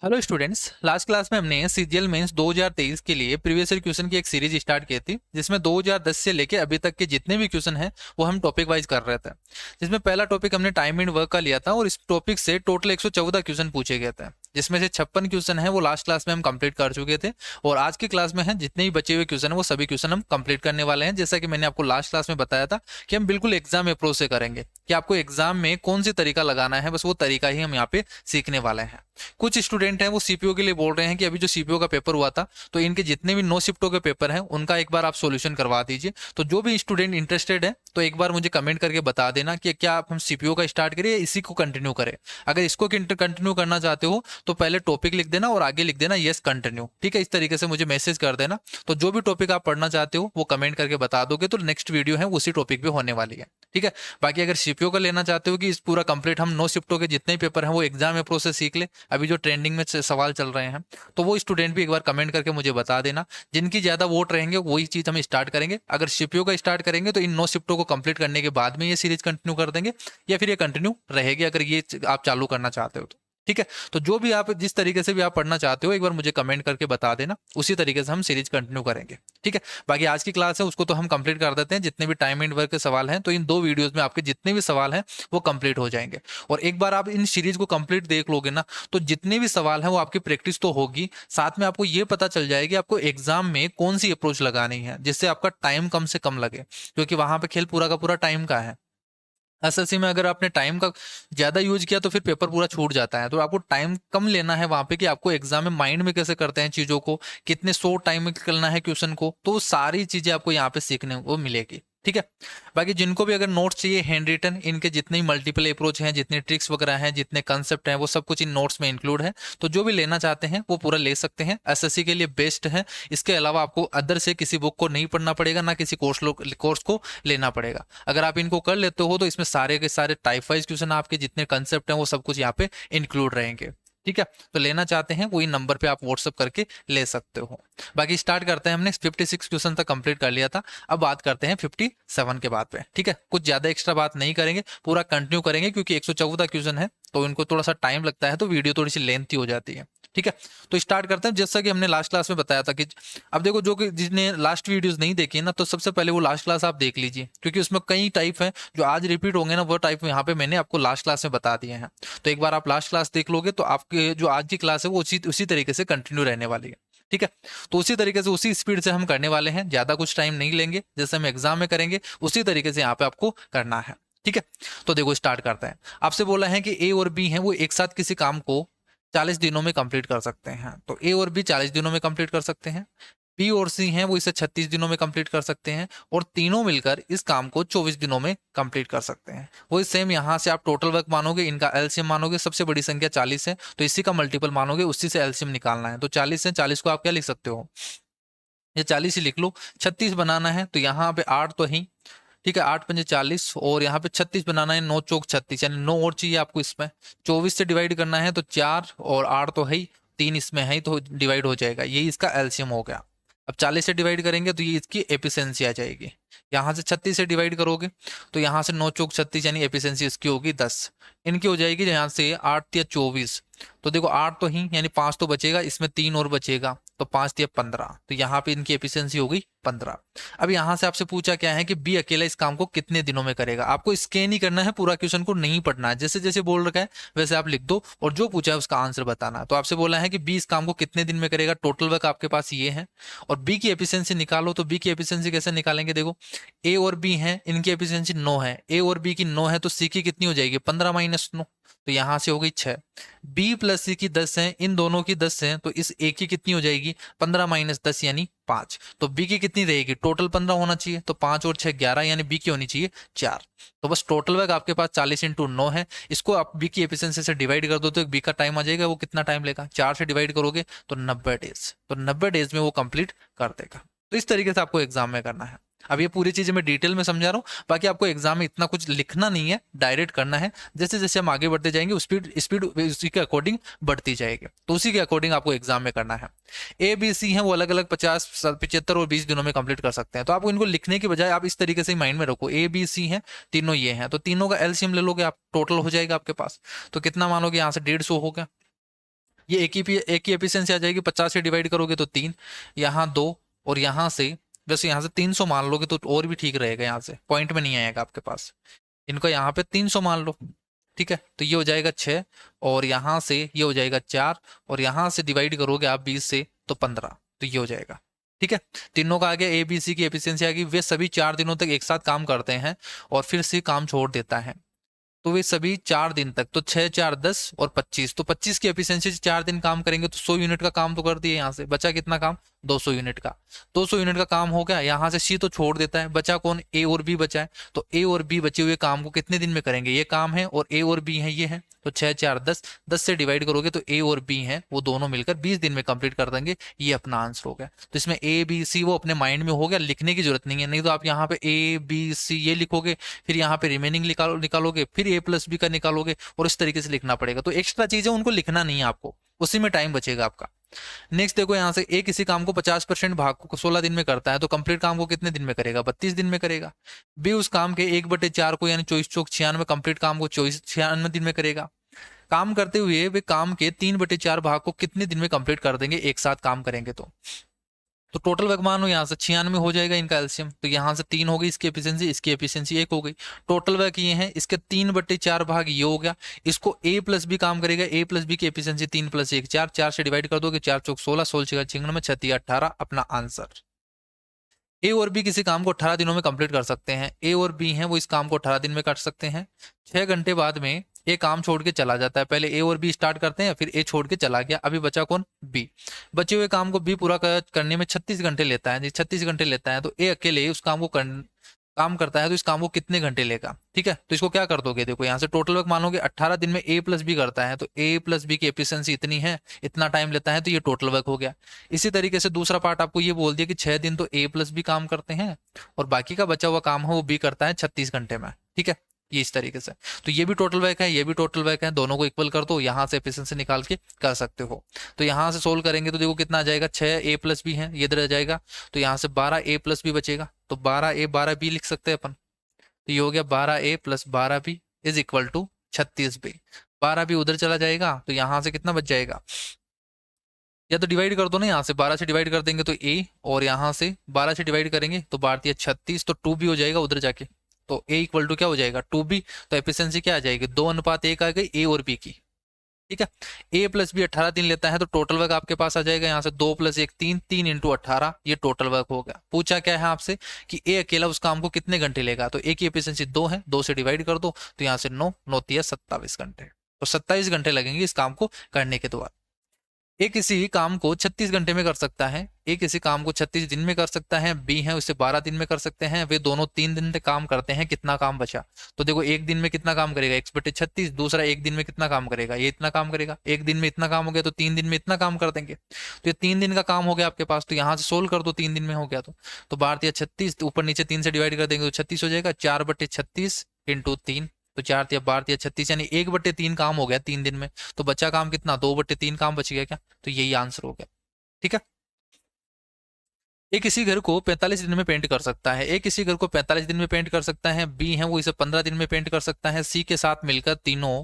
Hello students, last class में हमने CGL mains 2023 के लिए प्रीवियस ईयर क्वेश्चन की एक सीरीज स्टार्ट की थी, जिसमें 2010 से लेके अभी तक के जितने भी क्वेश्चन हैं वो हम टॉपिक वाइज कर रहे थे। जिसमें पहला टॉपिक हमने टाइम एंड वर्क का लिया था और इस टॉपिक से टोटल 114 क्वेश्चन पूछे गए थे, जिसमें से 56 क्वेश्चन है वो लास्ट क्लास में हम कंप्लीट कर चुके थे। और आज की क्लास में है जितने भी बचे हुए क्वेश्चन है वो सभी क्वेश्चन हम कंप्लीट करने वाले हैं। जैसा कि मैंने आपको लास्ट क्लास में बताया था कि हम बिल्कुल एग्जाम अप्रोच से करेंगे कि आपको एग्जाम में कौन सी तरीका लगाना है, बस वो तरीका ही हम यहाँ पे सीखने वाले हैं। कुछ स्टूडेंट हैं वो सीपीओ के लिए बोल रहे हैं कि अभी जो सीपीओ का पेपर हुआ था तो इनके जितने भी नो शिफ्टों के पेपर हैं उनका एक बार आप सॉल्यूशन करवा दीजिए। तो जो भी स्टूडेंट इंटरेस्टेड है तो एक बार मुझे कमेंट करके बता देना कि क्या आप हम सीपीओ का स्टार्ट करें या इसी को कंटिन्यू करें। अगर इसको कंटिन्यू करना चाहते हो तो पहले टॉपिक लिख देना और आगे लिख देना यस कंटिन्यू, ठीक है। इस तरीके से मुझे मैसेज कर देना। तो जो भी टॉपिक आप पढ़ना चाहते हो वो कमेंट करके बता दोगे तो नेक्स्ट वीडियो है उसी टॉपिक पे होने वाली है, ठीक है। बाकी अगर सीपीओ का लेना चाहते हो कि इस पूरा कंप्लीट हम नो शिफ्टों के जितने पेपर हैं वो एग्जाम में प्रोसेस सीख ले, अभी जो ट्रेंडिंग में सवाल चल रहे हैं, तो वो स्टूडेंट भी एक बार कमेंट करके मुझे बता देना। जिनकी ज्यादा वोट रहेंगे वही चीज हम स्टार्ट करेंगे। अगर सीपीओ का स्टार्ट करेंगे तो इन नो शिफ्टों को कंप्लीट करने के बाद में ये सीरीज कंटिन्यू कर देंगे, या फिर ये कंटिन्यू रहेगी अगर ये आप चालू करना चाहते हो तो, ठीक है। तो जो भी आप जिस तरीके से भी आप पढ़ना चाहते हो एक बार मुझे कमेंट करके बता देना, उसी तरीके से हम सीरीज कंटिन्यू करेंगे, ठीक है। बाकी आज की क्लास है उसको तो हम कंप्लीट कर देते हैं। जितने भी टाइम एंड वर्क के सवाल हैं तो इन दो वीडियोस में आपके जितने भी सवाल हैं वो कंप्लीट हो जाएंगे। और एक बार आप इन सीरीज को कंप्लीट देख लोगे ना तो जितने भी सवाल हैं वो आपकी प्रैक्टिस तो होगी, साथ में आपको ये पता चल जाएगी आपको एग्जाम में कौन सी अप्रोच लगानी है जिससे आपका टाइम कम से कम लगे, क्योंकि वहां पे खेल पूरा का पूरा टाइम का है। एसएससी में अगर आपने टाइम का ज्यादा यूज किया तो फिर पेपर पूरा छूट जाता है। तो आपको टाइम कम लेना है वहां पे कि आपको एग्जाम में माइंड में कैसे करते हैं चीजों को, कितने शॉर्ट टाइम में करना है क्वेश्चन को, तो वो सारी चीजें आपको यहाँ पे सीखने को मिलेगी, ठीक है। बाकी जिनको भी अगर नोट्स चाहिए हैंड रिटन, इनके जितने मल्टीपल अप्रोच हैं, जितने ट्रिक्स वगैरह हैं, जितने कंसेप्ट हैं, वो सब कुछ इन नोट्स में इंक्लूड है। तो जो भी लेना चाहते हैं वो पूरा ले सकते हैं, एसएससी के लिए बेस्ट है। इसके अलावा आपको अदर से किसी बुक को नहीं पढ़ना पड़ेगा, ना किसी कोर्स को लेना पड़ेगा। अगर आप इनको कर लेते हो तो इसमें सारे के सारे टाइप वाइज क्वेश्चन आपके जितने कंसेप्ट हैं वो सब कुछ यहाँ पे इंक्लूड रहेंगे, ठीक है। तो लेना चाहते हैं वही नंबर पे आप व्हाट्सअप करके ले सकते हो। बाकी स्टार्ट करते हैं। हमने 56 क्वेश्चन तक कंप्लीट कर लिया था, अब बात करते हैं 57 के बाद पे, ठीक है। कुछ ज्यादा एक्स्ट्रा बात नहीं करेंगे, पूरा कंटिन्यू करेंगे क्योंकि 114 क्वेश्चन है तो इनको थोड़ा सा टाइम लगता है, तो वीडियो थोड़ी सी लेंथी हो जाती है, ठीक है। तो स्टार्ट करते हैं जैसा कि हमने लास्ट क्लास में बताया था कि अब देखो जो कि जिसने लास्ट वीडियोस नहीं देखी है ना, तो सबसे पहले वो लास्ट क्लास आप देख लीजिए, क्योंकि उसमें कई टाइप है जो आज रिपीट होंगे ना, वो टाइप यहाँ पे मैंने आपको लास्ट क्लास में बता दिए हैं। तो एक बार आप लास्ट क्लास देख लोगे तो आपके जो आज की क्लास है वो उसी उसी तरीके से कंटिन्यू रहने वाली है, ठीक है। तो उसी तरीके से उसी स्पीड से हम करने वाले हैं, ज्यादा कुछ टाइम नहीं लेंगे, जैसे हम एग्जाम में करेंगे उसी तरीके से यहाँ पे आपको करना है, ठीक है। तो देखो स्टार्ट करते हैं। आपसे बोला है कि ए और बी है वो एक साथ किसी काम को 40 दिनों में कंप्लीट कर सकते हैं। तो ए और बी 40 दिनों में कंप्लीट कर सकते हैं। बी और सी हैं वो इसे 36 दिनों में कंप्लीट कर सकते हैं, और तीनों मिलकर इस काम को 24 दिनों में कंप्लीट कर सकते हैं। वही सेम यहाँ से आप टोटल वर्क मानोगे, इनका एलसीएम मानोगे, सबसे बड़ी संख्या 40 है तो इसी का मल्टीपल मानोगे, उसी से एलसीएम निकालना है। तो 40 है, 40 को आप क्या लिख सकते हो, ये 40 ही लिख लो। 36 बनाना है तो यहाँ पे 8 तो ही, ठीक है, 8 पंजे 40, और यहाँ पे 36 बनाना है, 9 चौक 36, यानी 9 और चाहिए आपको इसमें। 24 से डिवाइड करना है तो 4 और 8 तो है ही, 3 इसमें है ही, तो डिवाइड हो जाएगा, ये इसका एलसीएम हो गया। अब 40 से डिवाइड करेंगे तो ये इसकी एफिशिएंसी आ जाएगी। यहाँ से 36 से डिवाइड करोगे तो यहाँ से 9 चौक 36, यानी एफिशिएंसी इसकी होगी 10। इनकी हो जाएगी यहाँ से 8 या 24, तो देखो 8 तो ही, यानी 5 तो बचेगा, इसमें 3 और बचेगा तो 5 या 15, तो यहाँ पे इनकी एफिशिएंसी हो गई 15। अब यहाँ से आपसे पूछा क्या है कि बी अकेला इस काम को कितने दिनों में करेगा। आपको स्कैन ही करना है, पूरा क्वेश्चन को नहीं पढ़ना है, जैसे जैसे बोल रखा है वैसे आप लिख दो और जो पूछा है उसका आंसर बताना है। तो आपसे बोला है कि बी इस काम को कितने दिन में करेगा, टोटल वर्क आपके पास ये है, और बी की एफिशिएंसी निकालो। तो बी की एफिशिएंसी कैसे निकालेंगे, देखो ए और बी है, इनकी एफिशिएंसी 9 है, ए और बी की 9 है तो सी की कितनी हो जाएगी, 15 माइनस 9, तो यहाँ से हो गई 6। बी प्लस सी की 10 है, इन दोनों की 10 है, तो इस ए की कितनी हो जाएगी, 15 माइनस 10 यानी 5। तो बी की कितनी रहेगी, टोटल 15 होना चाहिए, तो 5 और 6 11, यानी बी की होनी चाहिए 4। तो बस टोटल वर्क आपके पास 40 इंटू 9 है, इसको आप बी की एफिशिएंसी से डिवाइड कर दो तो बी का टाइम आ जाएगा। वो कितना टाइम लेगा, 4 से डिवाइड करोगे तो 90 डेज, तो 90 डेज में वो कंप्लीट कर देगा। तो इस तरीके से आपको एग्जाम में करना है। अब ये पूरी चीजें मैं डिटेल में समझा रहा हूँ, बाकी आपको एग्जाम में इतना कुछ लिखना नहीं है, डायरेक्ट करना है। जैसे जैसे हम आगे बढ़ते जाएंगे स्पीड स्पीड उसी के अकॉर्डिंग बढ़ती जाएगी, तो उसी के अकॉर्डिंग आपको एग्जाम में करना है। ए बी सी है वो अलग अलग 50 75 और 20 दिनों में कंप्लीट कर सकते हैं। तो आपको इनको लिखने की बजाय आप इस तरीके से माइंड में रखो, ए बी सी है, तीनों ये हैं, तो तीनों का एलसीएम ले लोगे आप, टोटल हो जाएगा आपके पास। तो कितना मानोगे, यहाँ से 150 हो गया, ये एक ही एफिशिएंसी आ जाएगी, 50 से डिवाइड करोगे तो 3, यहाँ 2, और यहाँ से वैसे यहाँ से 300 मान लोगे तो और भी ठीक रहेगा, यहाँ से पॉइंट में नहीं आएगा आपके पास। इनको यहाँ पे 300 मान लो, ठीक है, तो ये हो जाएगा 6, और यहाँ से ये हो जाएगा 4, और यहाँ से डिवाइड करोगे आप 20 से तो 15, तो ये हो जाएगा। ठीक है, तीनों का आ गया, ए बी सी की एफिशिएंसी आ गई। वे सभी 4 दिनों तक एक साथ काम करते हैं और फिर से काम छोड़ देता है, तो वे सभी 4 दिन तक, तो 6 4 10 और 25, तो 25 की एफिशिएंसी से 4 दिन काम करेंगे तो 100 यूनिट का काम तो कर दिए। यहाँ से बचा कितना काम, 200 यूनिट का। 200 यूनिट का काम हो गया। यहाँ से सी तो छोड़ देता है, बचा कौन, ए और बी बचा है। तो ए और बी बचे हुए काम को कितने दिन में करेंगे, ये काम है और ए और बी है ये है, तो 6 4 10, 10 से डिवाइड करोगे तो ए और बी हैं वो दोनों मिलकर 20 दिन में कंप्लीट कर देंगे। ये अपना आंसर हो गया। तो इसमें ए बी सी वो अपने माइंड में हो गया, लिखने की जरूरत नहीं है। नहीं तो आप यहाँ पे ए बी सी ये लिखोगे, फिर यहाँ पे रिमेनिंग निकालोगे, फिर ए प्लस बी का निकालोगे, और इस तरीके से लिखना पड़ेगा। तो एक्स्ट्रा चीजें उनको लिखना नहीं है आपको, उसी में टाइम बचेगा आपका। नेक्स्ट देखो, यहाँ से ए किसी काम को 50% भाग को 16 दिन में करता है, तो कंप्लीट काम को कितने दिन में करेगा, 32 दिन में करेगा। बी उस काम के 1/4 को यानी 24 चौक 96 कंप्लीट काम को 96 दिन में करेगा। काम करते हुए वे काम के 3/4 भाग को कितने दिन में कंप्लीट कर देंगे, एक साथ काम करेंगे तो टोटल वर्क मानो यहाँ से 96 हो जाएगा इनका एलसीएम। तो यहाँ से 3 हो गई इसकी एफिशिएंसी 1 हो गई। टोटल वर्क ये है, इसके 3/4 भाग ये हो गया। इसको ए प्लस बी काम करेगा, ए प्लस बी की एफिशिएंसी 3 + 1 4, 4 से डिवाइड कर दोगे 4 चौक 16, 16 6 में 36 18, अपना आंसर। ए और बी किसी काम को 18 दिनों में कंप्लीट कर सकते हैं। ए और बी हैं वो इस काम को 18 दिन में कर सकते हैं। 6 घंटे बाद में ए काम छोड़ के चला जाता है। पहले ए और बी स्टार्ट करते हैं, फिर ए छोड़ के चला गया, अभी बचा कौन, बी। बचे हुए काम को बी पूरा करने में 36 घंटे लेता है। 36 घंटे लेता है तो ए अकेले उस काम को काम करता है, तो इस काम को कितने घंटे लेगा। ठीक है, तो इसको क्या कर दोगे, देखो यहाँ से टोटल वर्क मानोगे 18 दिन में ए प्लस बी करता है, तो ए प्लस बी की एफिशिएंसी इतनी है, इतना टाइम लेता है, तो ये टोटल वर्क हो गया। इसी तरीके से दूसरा पार्ट आपको ये बोल दिया कि 6 दिन तो ए प्लस बी काम करते हैं और बाकी का बचा हुआ काम है वो बी करता है 36 घंटे में। ठीक है, ये इस तरीके से। तो ये भी टोटल वर्क है, ये भी टोटल वर्क है, दोनों को इक्वल कर दो, यहाँ से एफिशिएंसी निकाल के कर सकते हो। तो यहाँ से सोल्व करेंगे तो देखो कितना आ जाएगा, 6 ए प्लस बी है, ये इधर आ जाएगा, तो यहाँ से 12 ए प्लस बी बचेगा, तो 12 ए 12 बी लिख सकते हैं अपन। तो ये हो गया 12 A plus 12 B is equal to 36 B. 12 B उधर चला जाएगा तो यहाँ से कितना बच जाएगा, या तो डिवाइड कर दो ना, यहाँ से 12 से डिवाइड कर देंगे तो ए, और यहाँ से 12 से डिवाइड करेंगे तो 12 36, तो 2 बी हो जाएगा उधर जाके। तो ए इक्वल टू क्या हो जाएगा, 2 बी। तो एफिशिएंसी क्या आ जाएगी, 2:1 आ गई ए और बी की। ठीक है, ए प्लस बी 18 दिन लेता है, तो टोटल वर्क आपके पास आ जाएगा यहाँ से 2 + 1 3, 3 × 18, ये टोटल वर्क हो गया। पूछा क्या है आपसे कि ए अकेला उस काम को कितने घंटे लेगा, तो ए की एफिशिएंसी 2 है, 2 से डिवाइड कर दो, तो यहाँ से 9 9 × 27 घंटे, तो 27 घंटे लगेंगे इस काम को करने के बाद। ए किसी काम को 36 घंटे में कर सकता है, ए किसी काम को 36 दिन में कर सकता है, बी है उसे 12 दिन में कर सकते हैं, वे दोनों 3 दिन में काम करते हैं। कितना काम बचा, तो देखो एक दिन में कितना काम करेगा, 1/36, दूसरा एक दिन में कितना काम करेगा, ये इतना काम करेगा। एक दिन में इतना काम हो गया तो 3 दिन में इतना काम कर देंगे, तो ये 3 दिन का काम हो गया आपके पास। तो यहाँ से सोल्व कर दो, 3 दिन में हो गया तो 12 × 36, ऊपर नीचे 3 से डिवाइड कर देंगे तो 36 हो जाएगा। 4/36 × 3, तो 4 × 12 = 36, यानी 1/3 काम हो गया 3 दिन में। तो बचा काम कितना, 2/3 काम बच गया क्या, तो यही आंसर हो गया। ठीक है, ए किसी घर को 45 दिन में पेंट कर सकता है, ए किसी घर को 45 दिन में पेंट कर सकता है, बी है वो इसे 15 दिन में पेंट कर सकता है, सी के साथ मिलकर तीनों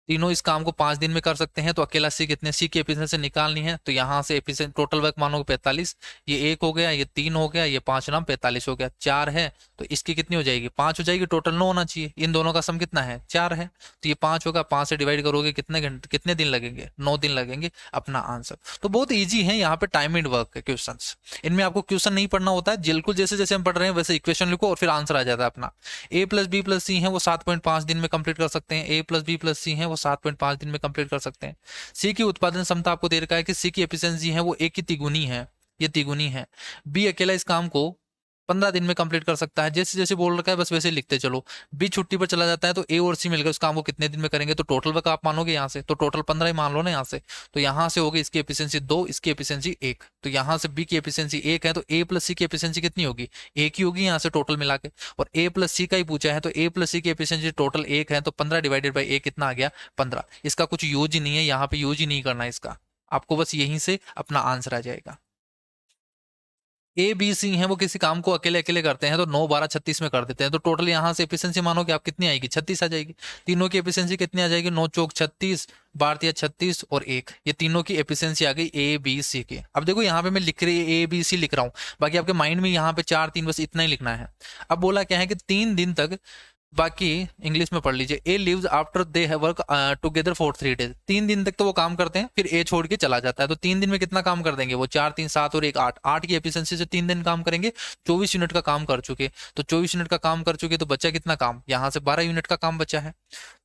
तीनों इस काम को 5 दिन में कर सकते हैं। तो अकेला सी कितने, सी की एफिशिएंसी निकालनी है, तो यहाँ से एफिशिएंसी टोटल वर्क मानोगे 45, ये 1 हो गया, ये 3 हो गया, ये 5 नाम 45 हो गया। 4 है तो इसकी कितनी हो जाएगी, 5 हो जाएगी, टोटल 9 होना चाहिए। इन दोनों का सम कितना है, 4 है, तो ये 5 होगा, 5 से डिवाइड करोगे कितने घंटे, कितने दिन लगेंगे, 9 दिन लगेंगे, अपना आंसर। तो बहुत ईजी है, यहाँ पे टाइमिंग वर्क है क्वेश्चन। इनमें आपको क्वेश्चन नहीं पढ़ना होता है, बिल्कुल जैसे जैसे हम पढ़ रहे हैं वैसे इक्वेशन लिखो और फिर आंसर आ जाता है अपना। ए प्लस बी प्लस सी है वो 7.5 दिन में कंप्लीट कर सकते हैं, ए प्लस बी प्लस सी है वो 7.5 दिन में कंप्लीट कर सकते हैं। सी की उत्पादन क्षमता आपको दे रखा है कि सी की एफिशिएंसी है वो ए की तिगुनी है, ये तिगुनी है। बी अकेला इस काम को 15 दिन में कंप्लीट कर सकता है, जैसे जैसे बोल रखा है बस वैसे लिखते चलो। बी छुट्टी पर चला जाता है तो ए और सी मिलकर उस काम को कितने दिन में करेंगे, तो टोटल वर्क आप मानोगे यहाँ से, तो टोटल 15 ही मान लो ना यहाँ से। तो यहाँ से होगी इसकी एफिशिएंसी 2, इसकी एफिशिएंसी 1, तो यहाँ से बी की एफिशिएंसी 1 है, तो ए प्लस सी की एफिशिएंसी कितनी होगी, 1 ही होगी यहाँ से टोटल मिला के। और ए प्लस सी का ही पूछा है, तो ए प्लस सी की एफिशिएंसी टोटल 1 है, तो 15 डिवाइडेड बाई ए कितना आ गया, 15। इसका कुछ यूज ही नहीं है, यहाँ पे यूज ही नहीं करना है इसका, आपको बस यहीं से अपना आंसर आ जाएगा। ए बी सी हैं वो किसी काम को अकेले अकेले करते हैं तो 9 12 36 में कर देते हैं, तो टोटल यहाँ से एफिशिएंसी मानोगे आप कितनी आएगी, 36 आ जाएगी। तीनों की एफिशिएंसी कितनी आ जाएगी, 9 चौक 36, भारतीय 36 और 1, ये तीनों की एफिशिएंसी आ गई ए बी सी की। अब देखो यहाँ पे मैं लिख रही ए बी सी लिख रहा हूँ, बाकी आपके माइंड में यहाँ पे 4 3 बस इतना ही लिखना है। अब बोला क्या है कि 3 दिन तक, बाकी इंग्लिश में पढ़ लीजिए, A leaves after they have work together for 3 days, 3 दिन तक तो वो काम करते हैं, फिर ए छोड़ के चला जाता है, तो 3 दिन में कितना काम कर देंगे वो, 4 3 7 और 1 8, 8 की एफिशिएंसी से 3 दिन काम करेंगे, 24 यूनिट का काम कर चुके, तो 24 यूनिट का काम कर चुके तो बचा कितना काम, यहाँ से 12 यूनिट का काम बचा है।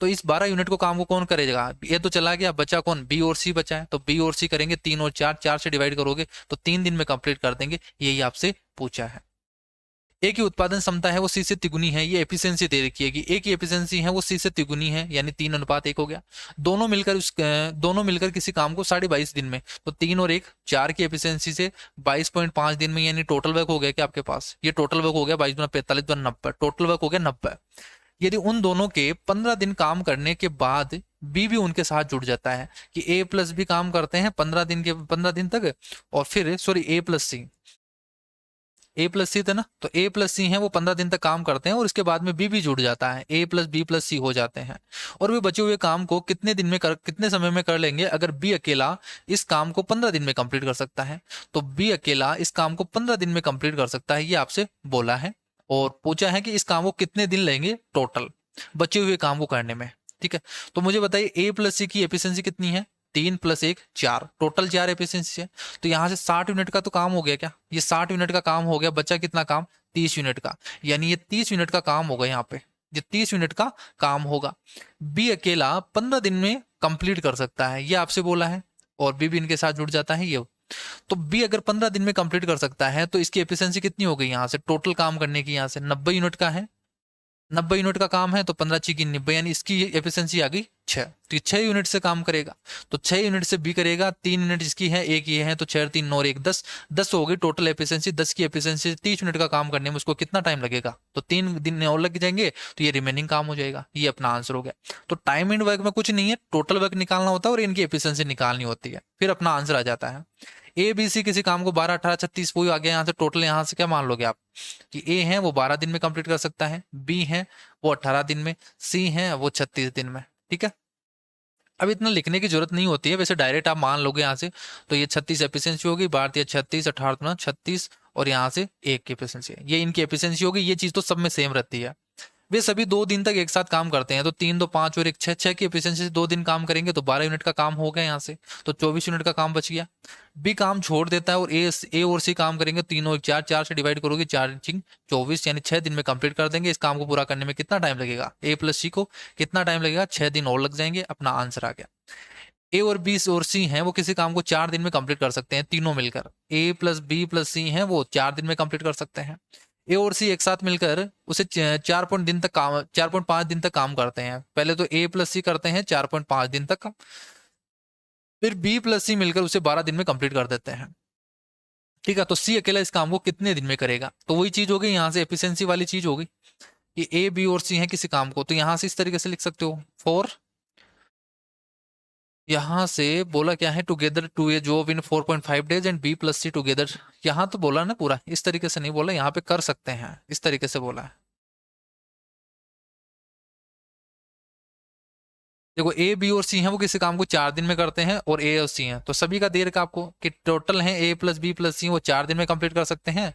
तो इस 12 यूनिट को काम को कौन करेगा, ये तो चला गया, बचा कौन, बी और सी बचा है, तो बी और सी करेंगे 3 और 4, 4 से डिवाइड करोगे तो 3 दिन में कंप्लीट कर देंगे, यही आपसे पूछा है। ए की उत्पादन क्षमता है वो सी से तिगुनी है, ये एफिशिएंसी दे रखी है कि ए की एफिशिएंसी है वो सी से तिगुनी है, यानी 3:1 हो गया। दोनों मिलकर किसी काम को 22.5 दिन में, तो 3 और 1 4 की एफिशिएंसी से 22.5 दिन में, यानी टोटल वर्क हो गया कि आपके पास, ये टोटल वर्क हो गया 22 गुना 45 गुना 90, टोटल वर्क हो गया 90। यदि उन दोनों के 15 दिन काम करने के बाद बी भी उनके साथ जुड़ जाता है, कि ए प्लस बी काम करते हैं 15 दिन तक, और फिर सॉरी ए प्लस सी था ना, तो ए प्लस सी है वो 15 दिन तक काम करते हैं और इसके बाद में बी भी जुड़ जाता है, ए प्लस बी प्लस सी हो जाते हैं, और वे बचे हुए काम को कितने समय में कर लेंगे, अगर बी अकेला इस काम को 15 दिन में कंप्लीट कर सकता है, तो बी अकेला इस काम को 15 दिन में कंप्लीट कर सकता है, ये आपसे बोला है। और पूछा है कि इस काम को कितने दिन लेंगे टोटल बचे हुए काम को करने में, ठीक है। तो मुझे बताइए ए प्लस सी की एफिशिएंसी कितनी है, 3 + 1 4, टोटल 4 एफिशिएंसी है, तो यहाँ से 60 यूनिट का तो काम हो गया क्या, ये 60 यूनिट का काम हो गया, बचा कितना काम, 30 यूनिट का, यानी ये 30 यूनिट का काम होगा, यहाँ पे ये 30 यूनिट का काम होगा। बी अकेला 15 दिन में कंप्लीट कर सकता है, ये आपसे बोला है, और बी भी इनके साथ जुड़ जाता है ये। तो बी अगर 15 दिन में कंप्लीट कर सकता है तो इसकी एफिशिएंसी कितनी हो गई, यहाँ से टोटल काम करने की, यहाँ से 90 यूनिट का है, 90 यूनिट का काम है, तो 15 × 90, यानी इसकी एफिशिएंसी आ गई 6, तो 6 यूनिट से काम करेगा, तो 6 यूनिट से बी करेगा, 3 यूनिट इसकी है, एक ये है, तो 6 3 9 1 10, 10 हो गई टोटल एफिशिएंसी, 10 की एफिशिएंसी 30 यूनिट का काम करने में उसको कितना टाइम लगेगा, तो 3 दिन और लग जाएंगे, तो ये रिमेनिंग काम हो जाएगा, ये अपना आंसर हो गया। तो टाइम एंड वर्क में कुछ नहीं है, टोटल वर्क निकालना होता है और इनकी एफिशिएंसी निकालनी होती है, फिर अपना आंसर आ जाता है। ए बी सी किसी काम को 12 18 36 वो आ गया, यहाँ से टोटल यहाँ से क्या मान लोगे आप, कि ए है वो 12 दिन में कंप्लीट कर सकता है, बी है वो 18 दिन में, सी है वो 36 दिन में, ठीक है। अब इतना लिखने की जरूरत नहीं होती है, वैसे डायरेक्ट आप मान लोगे यहाँ से, तो ये 36 एफिशिएंसी होगी, भारतीय 36 18 36, और यहाँ से 1 की एफिशिएंसी, ये इनकी एफिशिएंसी होगी, ये चीज तो सब में सेम रहती है। वे सभी 2 दिन तक एक साथ काम करते हैं, तो 3 2 5 और 1 6, 6 की एफिशिएंसी से 2 दिन काम करेंगे, तो 12 यूनिट का काम हो गया यहाँ से, तो 24 यूनिट का काम बच गया। बी काम छोड़ देता है और ए और सी काम करेंगे, 3 और 4, 4 से डिवाइड करोगे 4 × 24, यानी 6 दिन में कंप्लीट कर देंगे। इस काम को पूरा करने में कितना टाइम लगेगा, ए प्लस सी को कितना टाइम लगेगा, 6 दिन और लग जाएंगे, अपना आंसर आ गया। ए और बी और सी हैं वो किसी काम को 4 दिन में कंप्लीट कर सकते हैं, तीनों मिलकर, ए प्लस बी प्लस सी हैं वो 4 दिन में कंप्लीट कर सकते हैं। ए और सी एक साथ मिलकर उसे 4.5 दिन तक काम करते हैं, पहले तो ए प्लस सी करते हैं 4.5 दिन तक काम, फिर बी प्लस सी मिलकर उसे 12 दिन में कंप्लीट कर देते हैं, ठीक है। तो सी अकेला इस काम को कितने दिन में करेगा, तो वही चीज हो गई यहाँ से, एफिशिएंसी वाली चीज हो गई कि ए बी और सी है किसी काम को, तो यहाँ से इस तरीके से लिख सकते हो, फॉर, यहाँ से बोला क्या है, together to A job in 4.5 days and B plus C together, यहाँ तो बोला ना पूरा इस तरीके से नहीं बोला, यहाँ पे कर सकते हैं इस तरीके से बोला है। देखो ए बी और सी हैं वो किसी काम को 4 दिन में करते हैं, और ए और सी हैं, तो सभी का दे रखा आपको कि टोटल है ए प्लस बी प्लस सी वो 4 दिन में कंप्लीट कर सकते हैं,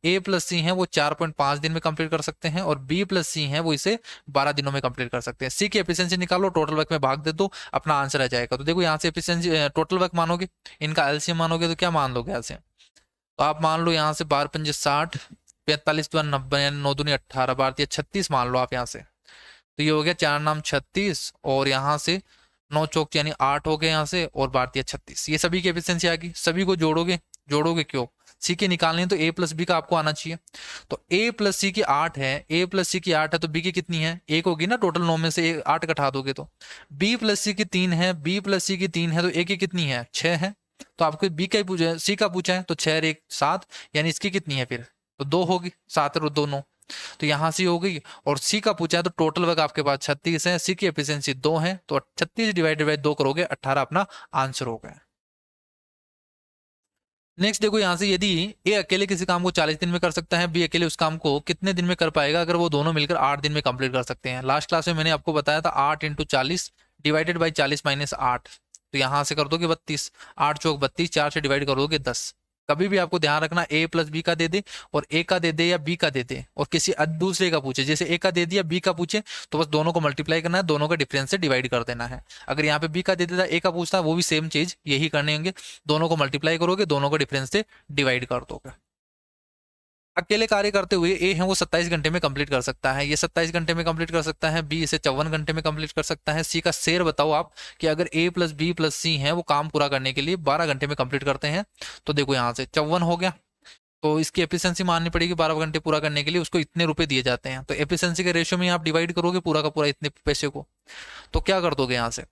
ए प्लस सी हैं वो 4.5 दिन में कंप्लीट कर सकते हैं, और बी प्लस सी हैं वो इसे 12 दिनों में कंप्लीट कर सकते हैं। सी की एफिशिएंसी निकालो, टोटल वर्क में भाग दे दो, अपना आंसर आ जाएगा। तो देखो यहाँ से एफिशिएंसी टोटल वर्क मानोगे, इनका एलसीएम मानोगे, तो क्या मान लोगे एलसीएम, तो आप मान लो यहाँ से 12 पंजे 60, 45 2 90, यानी 9 दूनी 18, भारतीय 36 मान लो आप यहाँ से, तो ये हो गया 4 नाम 36, और यहाँ से 9 चौक यानी 8 हो गए यहाँ से, और भारतीय 36, ये सभी की एफिशिएंसी आ गई। सभी को जोड़ोगे, जोड़ोगे क्यों, सी के निकालने हैं तो ए प्लस बी का आपको आना चाहिए, तो ए प्लस सी की 8 है, ए प्लस सी की 8 है, तो बी की कितनी है, 1 होगी ना, टोटल 9 में से 8 घटा दोगे तो, बी प्लस सी की 3 है, बी प्लस सी की 3 है, तो ए की कितनी है, 6 है, तो आपको बी का ही पूछा है, सी का पूछा है, तो 6 और 1 7, यानी इसकी कितनी है फिर, तो 2 होगी, 7 और 2 9, तो यहां से हो गई। और सी का पूछा है तो टोटल वर्क आपके पास 36 है, सी की एफिशिएंसी 2 है, तो 36 डिवाइडेड बाई 2 करोगे 18 अपना आंसर हो गया। नेक्स्ट देखो यहाँ से, यदि ए अकेले किसी काम को 40 दिन में कर सकता है, बी अकेले उस काम को कितने दिन में कर पाएगा अगर वो दोनों मिलकर 8 दिन में कंप्लीट कर सकते हैं। लास्ट क्लास में मैंने आपको बताया था 8 इंटू 40 डिवाइडेड बाई 40 माइनस 8, तो यहाँ से कर दोगे 32, 8 चौक 32, 4 से डिवाइड कर दोगे 10। कभी भी आपको ध्यान रखना ए प्लस बी का दे दे और ए का दे दे या बी का दे दे और किसी दूसरे का पूछे, जैसे ए का दे दिया बी का पूछे तो बस दोनों को मल्टीप्लाई करना है, दोनों का डिफरेंस से डिवाइड कर देना है। अगर यहाँ पे बी का दे देता ए का पूछता वो भी सेम चीज यही करने होंगे, दोनों को मल्टीप्लाई करोगे, दोनों को डिफरेंस से डिवाइड कर दोगे। अकेले कार्य करते हुए ए है वो 27 घंटे में कंप्लीट कर सकता है, ये 27 घंटे में कंप्लीट कर सकता है, बी इसे 54 घंटे में कंप्लीट कर सकता है। सी का शेयर बताओ आप कि अगर ए प्लस बी प्लस सी है वो काम पूरा करने के लिए 12 घंटे में कंप्लीट करते हैं, तो देखो यहाँ से 54 हो गया, तो इसकी एफिशिएंसी माननी पड़ेगी 12 घंटे पूरा करने के लिए, उसको इतने रुपए दिए जाते हैं, तो एफिशिएंसी के रेशियो में आप डिवाइड करोगे पूरा का पूरा इतने पैसे को, तो क्या कर दोगे यहाँ से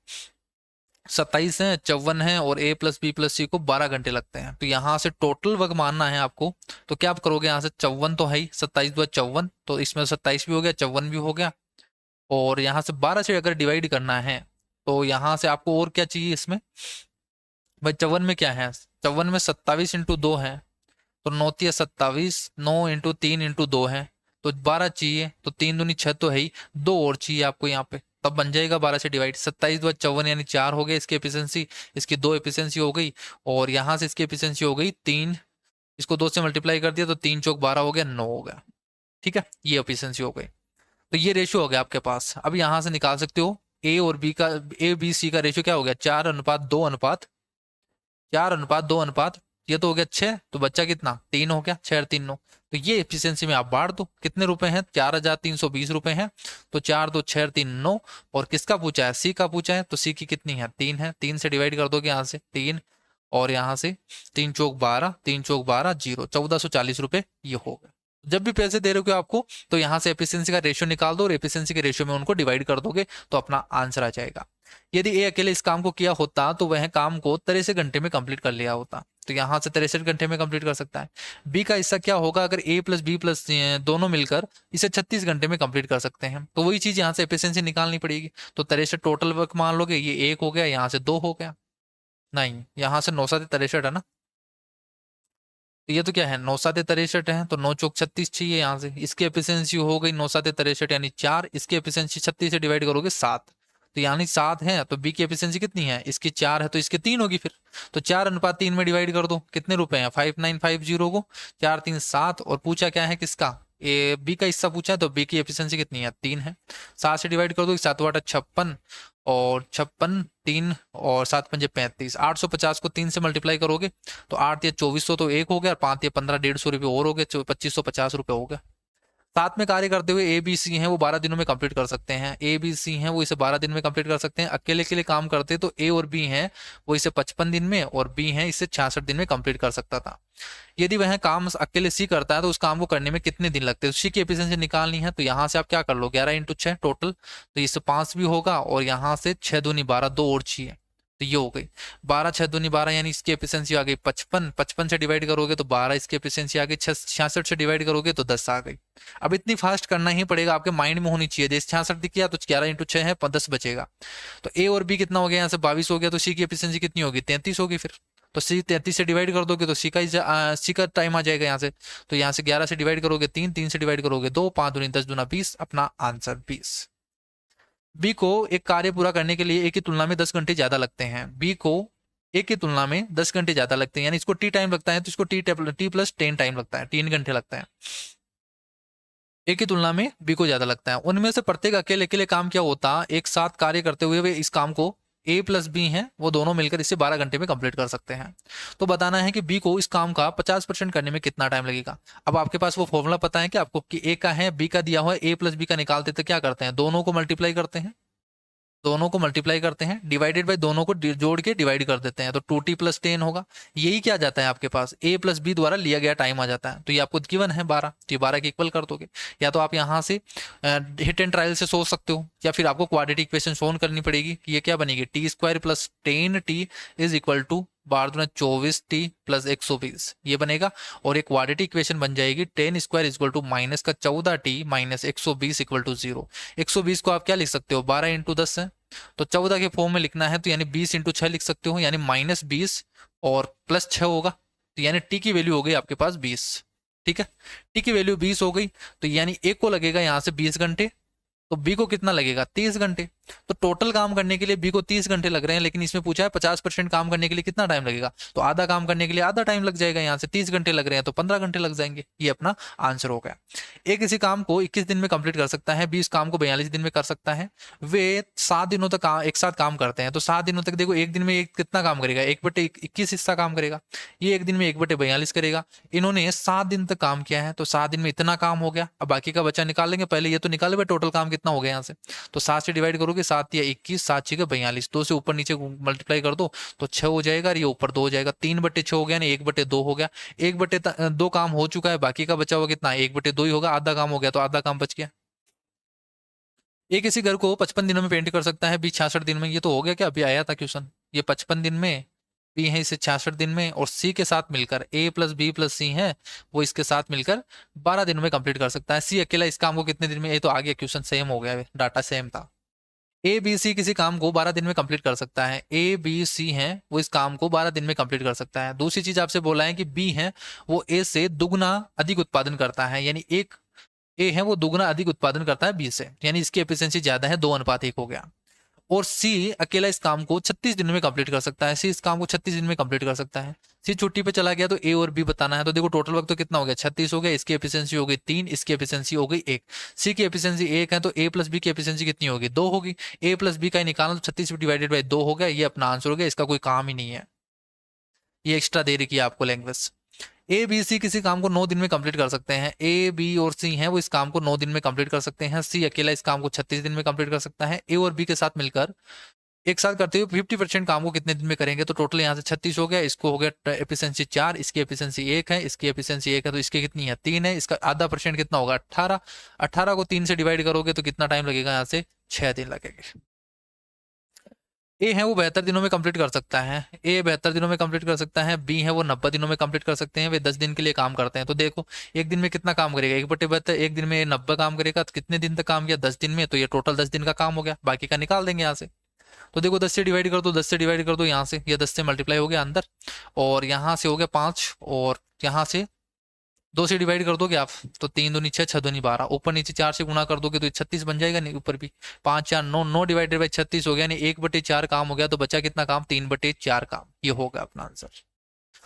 27 है, 54 है और ए प्लस बी प्लस सी को 12 घंटे लगते हैं, तो यहाँ से टोटल वर्क मानना है आपको, तो क्या आप करोगे यहाँ से 54 तो है ही, 27 दो 54, तो इसमें 27 भी हो गया 54 भी हो गया, और यहाँ से 12 से अगर डिवाइड करना है तो यहाँ से आपको और क्या चाहिए इसमें भाई, 54 में क्या है, 54 में 27 इंटू 2 है, तो 9 × 27, 9 इंटू 3 इंटू 2 है, तो 12 चाहिए, तो 3 दूनी 6 तो है ही, 2 और चाहिए आपको यहाँ पे, तब बन जाएगा 12 से डिवाइड, 27 दो 54 यानी 4 हो गए इसकी एफिशिएंसी, इसकी 2 एफिशिएंसी हो गई, और यहाँ से इसकी एफिशिएंसी हो गई 3, इसको 2 से मल्टीप्लाई कर दिया तो 3 चौक 12 हो गया, 9 हो गया। ठीक है, ये एफिशिएंसी हो गई, तो ये रेशियो हो गया आपके पास। अब यहाँ से निकाल सकते हो ए और बी का, ए बी सी का रेशियो क्या हो गया, 4:2 अनुपात 4:2 अनुपात, ये तो हो गया 6, तो बच्चा कितना 3 हो गया, 6 और 3 9, तो ये एफिशिएंसी में आप बांट दो, कितने रुपए हैं 4,320 रुपए हैं, तो 4 2 6 3 9, और किसका पूछा है सी का पूछा है, तो सी की कितनी है 3 है, 3 से डिवाइड कर दोगे यहाँ से 3, और यहाँ से 3 चौक 12, 3 चौक 12 0, 1440 रुपए ये हो गए। जब भी पैसे दे रहे हो आपको तो यहाँ से एफिशिएंसी का रेशियो निकाल दो और एफिशिएंसी के रेशियो में उनको डिवाइड कर दोगे तो अपना आंसर आ जाएगा। यदि ए अकेले इस काम को किया होता तो वह काम को 63 घंटे में कंप्लीट कर लिया होता, तो यहाँ से 63 घंटे में कंप्लीट कर सकता है। बी का हिस्सा क्या होगा, अगर ए प्लस बी प्लस दोनों मिलकर इसे 36 घंटे में कंप्लीट कर सकते हैं, तो वही चीज यहाँ से एफिशिएंसी निकालनी पड़ेगी, तो 63 टोटल वर्क मान लोगे, ये 1 हो गया, यहाँ से 2 हो गया, नहीं यहाँ से 9 7 63 है ना, तो ये तो क्या है 9 7 63 है, तो 9 चौक 36 चाहिए यहाँ से, इसकी एफिशिएंसी हो गई 9 7 63 यानी 4, इसकी एफिशिएंसी 36 से डिवाइड करोगे 7, तो यानी 7 है, तो बी की एफिशिएंसी कितनी है, इसकी 4 है तो इसके 3 होगी फिर, तो 4:3 में डिवाइड कर दो, कितने रुपए हैं 5950 को, 4 3 7, और पूछा क्या है किसका, ए बी का हिस्सा पूछा है, तो बी की एफिशिएंसी कितनी है 3 है, 7 से डिवाइड कर दो, 7 8 56, और 56 3 और 7 पंजे 35, 850 को 3 से मल्टीप्लाई करोगे तो 8 या 2400 तो 1 हो गया, और 5 या 15 150 रुपये और हो गए, 2550 रुपये हो गया। साथ में कार्य करते हुए ए बी सी हैं वो 12 दिनों में कंप्लीट कर सकते हैं, ए बी सी हैं वो इसे 12 दिन में कंप्लीट कर सकते हैं। अकेले के लिए काम करते तो ए और बी हैं वो इसे 55 दिन में और बी हैं इसे 66 दिन में कंप्लीट कर सकता था। यदि वह काम अकेले सी करता है तो उस काम को करने में कितने दिन लगते हैं, सी की एफिशिएंसी निकालनी है, तो यहाँ से आप क्या कर लो 11 × 6 टोटल, तो इससे 5 भी होगा, और यहाँ से 6 दूनी 12, 2 और चाहिए, तो ये हो गई 12, 6 दूनी 12 यानी इसकी एफिशिएंसी आ गई 55, 55 से डिवाइड करोगे तो 12, इसकी एफिशिएंसी आ गई 66 से डिवाइड करोगे तो 10 आ गई। अब इतनी फास्ट करना ही पड़ेगा, आपके माइंड में होनी चाहिए, जैसे 66 दिख गया तो 11 × 6 है 10 बचेगा, तो ए और बी कितना हो गया यहाँ से 22 हो गया, तो सी की एफिशिएंसी कितनी होगी 33 होगी फिर, तो सी 33 से डिवाइड कर दोगे तो सी का टाइम आ जाएगा यहाँ से, तो यहाँ से 11 से डिवाइड करोगे 3, 3 से डिवाइड करोगे 2, 5 दूनी 10 दूना 20, अपना आंसर 20। बी को एक कार्य पूरा करने के लिए ए की तुलना में 10 घंटे ज्यादा लगते हैं, बी को ए की तुलना में 10 घंटे ज्यादा लगते हैं, यानी इसको टी टाइम लगता है तो इसको टी प्लस 10 टाइम लगता है, 3 घंटे लगता है, ए की तुलना में बी को ज्यादा लगता है। उनमें से प्रत्येक अकेले अकेले काम क्या होता, एक साथ कार्य करते हुए वे इस काम को ए प्लस बी हैं वो दोनों मिलकर इसे 12 घंटे में कंप्लीट कर सकते हैं। तो बताना है कि बी को इस काम का 50% करने में कितना टाइम लगेगा। अब आपके पास वो फॉर्मूला पता है कि आपको कि ए का है बी का दिया हुआ है, ए प्लस बी का निकालते तो क्या करते हैं दोनों को मल्टीप्लाई करते हैं, दोनों को मल्टीप्लाई करते हैं, डिवाइडेड बाय दोनों को जोड़ के डिवाइड कर देते हैं, तो 2t + 10 होगा। यही क्या जाता है आपके पास a + b द्वारा लिया गया टाइम आ जाता है, तो ये आपको गिवन है 12, तो ये 12 के इक्वल कर दोगे। या तो आप यहाँ से हिट एंड ट्रायल से सोच सकते हो, या फिर आपको क्वाड्रेटिक इक्वेशन सोल्व करनी पड़ेगी कि ये क्या बनेगी t² + 10t = 12×24t + 120 ये बनेगा, और एक क्वाड्रेटिक इक्वेशन बन जाएगी 10² = -14t - 120 = 0। 120 को आप क्या लिख सकते हो 12 × 10 है, तो 14 के फॉर्म में लिखना है तो यानी 20 × 6 लिख सकते हो, यानी -20 और +6 होगा, तो यानी टी की वैल्यू हो गई आपके पास 20। ठीक है, टी की वैल्यू 20 हो गई, तो यानी एक को लगेगा यहाँ से 20 घंटे, तो बी को कितना लगेगा 30 घंटे। तो टोटल काम करने के लिए बी को 30 घंटे लग रहे हैं, लेकिन इसमें पूछा है 50% काम करने के लिए कितना टाइम लगेगा, तो आधा काम करने के लिए आधा टाइम लग जाएगा। यहाँ से 30 घंटे लग रहे हैं तो 15 घंटे लग जाएंगे। ये अपना आंसर हो गया। एक इसी काम को 21 दिन में कंप्लीट कर सकता है, बी इस काम को 42 दिन में कर सकता है। वे 7 दिनों तक एक साथ काम करते हैं, तो 7 दिनों तक देखो एक दिन में एक कितना काम करेगा, 1/21 हिस्सा काम करेगा। ये एक दिन में 1/42 करेगा। इन्होंने 7 दिन तक काम किया है, तो 7 दिन में इतना काम हो गया। अब बाकी का बच्चा निकाल लेंगे, पहले ये तो निकाले भाई टोटल काम कितना हो गया यहाँ से। तो 7 से डिवाइड करोगे, 7 या 21, 7 6 42, 2 से ऊपर नीचे मल्टीप्लाई कर दो तो 6 हो जाएगा, और ये ऊपर 2 हो जाएगा। 3/6 हो गया ना, 1/2 हो गया। 1/2 काम हो चुका है, बाकी का बचा हुआ कितना, 1/2 ही होगा, आधा काम हो गया, तो आधा काम बच गया। एक इसी घर को 55 दिनों में पेंट कर सकता है, बी 66 दिन में। ये तो हो गया, क्या अभी आया था क्वेश्चन। ये 55 दिन में, बी है इसे 66 दिन में, और सी के साथ मिलकर ए प्लस बी प्लस सी है वो इसके साथ मिलकर 12 दिनों में कंप्लीट कर सकता है। सी अकेला इस काम को कितने दिन में, ये तो आ गया क्वेश्चन, सेम हो गया, डाटा सेम था। ए बी सी किसी काम को 12 दिन में कंप्लीट कर सकता है। ए बी सी है वो इस काम को 12 दिन में कंप्लीट कर सकता है। दूसरी चीज आपसे बोला है कि बी है वो ए से दुगना अधिक उत्पादन करता है, यानी एक ए है वो दुगना अधिक उत्पादन करता है बी से, यानी इसकी एफिशिएंसी ज्यादा है, 2:1 हो गया। और सी अकेला इस काम को 36 दिन में कंप्लीट कर सकता है। सी इस काम को 36 दिन में कंप्लीट कर सकता है। सी छुट्टी पे चला गया, तो ए और बी बताना है। तो देखो टोटल वक्त तो कितना हो गया, 36 हो गया, इसकी एफिशिएंसी हो गई 3, इसकी एफिशिएंसी हो गई 1। सी की एफिशिएंसी 1 है, तो ए प्लस बी की एफिशिएंसी कितनी होगी, 2 होगी। ए प्लस बी का ही निकालना, तो 36 डिवाइडेड बाई 2 हो गया। ये अपना आंसर हो गया, इसका कोई काम ही नहीं है, ये एक्स्ट्रा दे रखी है आपको लैंग्वेज। ए बी सी किसी काम को 9 दिन में कंप्लीट कर सकते हैं। ए बी और सी हैं वो इस काम को 9 दिन में कंप्लीट कर सकते हैं। सी अकेला इस काम को 36 दिन में कंप्लीट कर सकता है। ए और बी के साथ मिलकर एक साथ करते हुए 50% काम को कितने दिन में करेंगे, तो टोटल यहाँ से 36 हो गया, इसको हो गया एफिशिएंसी 4, इसकी एफिशिएंसी 1 है, इसकी एफिशिएंसी 1 है, तो इसकी कितनी है 3 है, इसका आधा परसेंट कितना होगा 18। 18 को 3 से डिवाइड करोगे तो कितना टाइम लगेगा, यहाँ से 6 दिन लगेंगे। ए है वो 72 दिनों में कंप्लीट कर सकता है। ए 72 दिनों में कंप्लीट कर सकता है। बी है वो 90 दिनों में कंप्लीट कर सकते हैं, वे 10 दिन के लिए काम करते हैं। तो देखो एक दिन में कितना काम करेगा, 1/72, एक दिन में 90 काम करेगा, तो कितने दिन तक काम किया 10 दिन में, तो ये टोटल 10 दिन का काम हो गया। बाकी का निकाल देंगे यहाँ से। तो देखो 10 से डिवाइड कर दो, 10 से डिवाइड कर दो, यहाँ से ये 10 से मल्टीप्लाई हो गया अंदर, और यहाँ से हो गया 5, और यहाँ से 2 से डिवाइड कर दोगे आप, तो 3 दूनी 6, 6 दूनी 12, ऊपर नीचे 4 से गुणा कर दोगे तो 36 बन जाएगा, नहीं ऊपर भी 5 4 9, 9 डिवाइडेड बाई 36 हो गया, यानी 1/4 काम हो गया। तो बचा कितना काम, 3/4 काम। ये होगा अपना आंसर।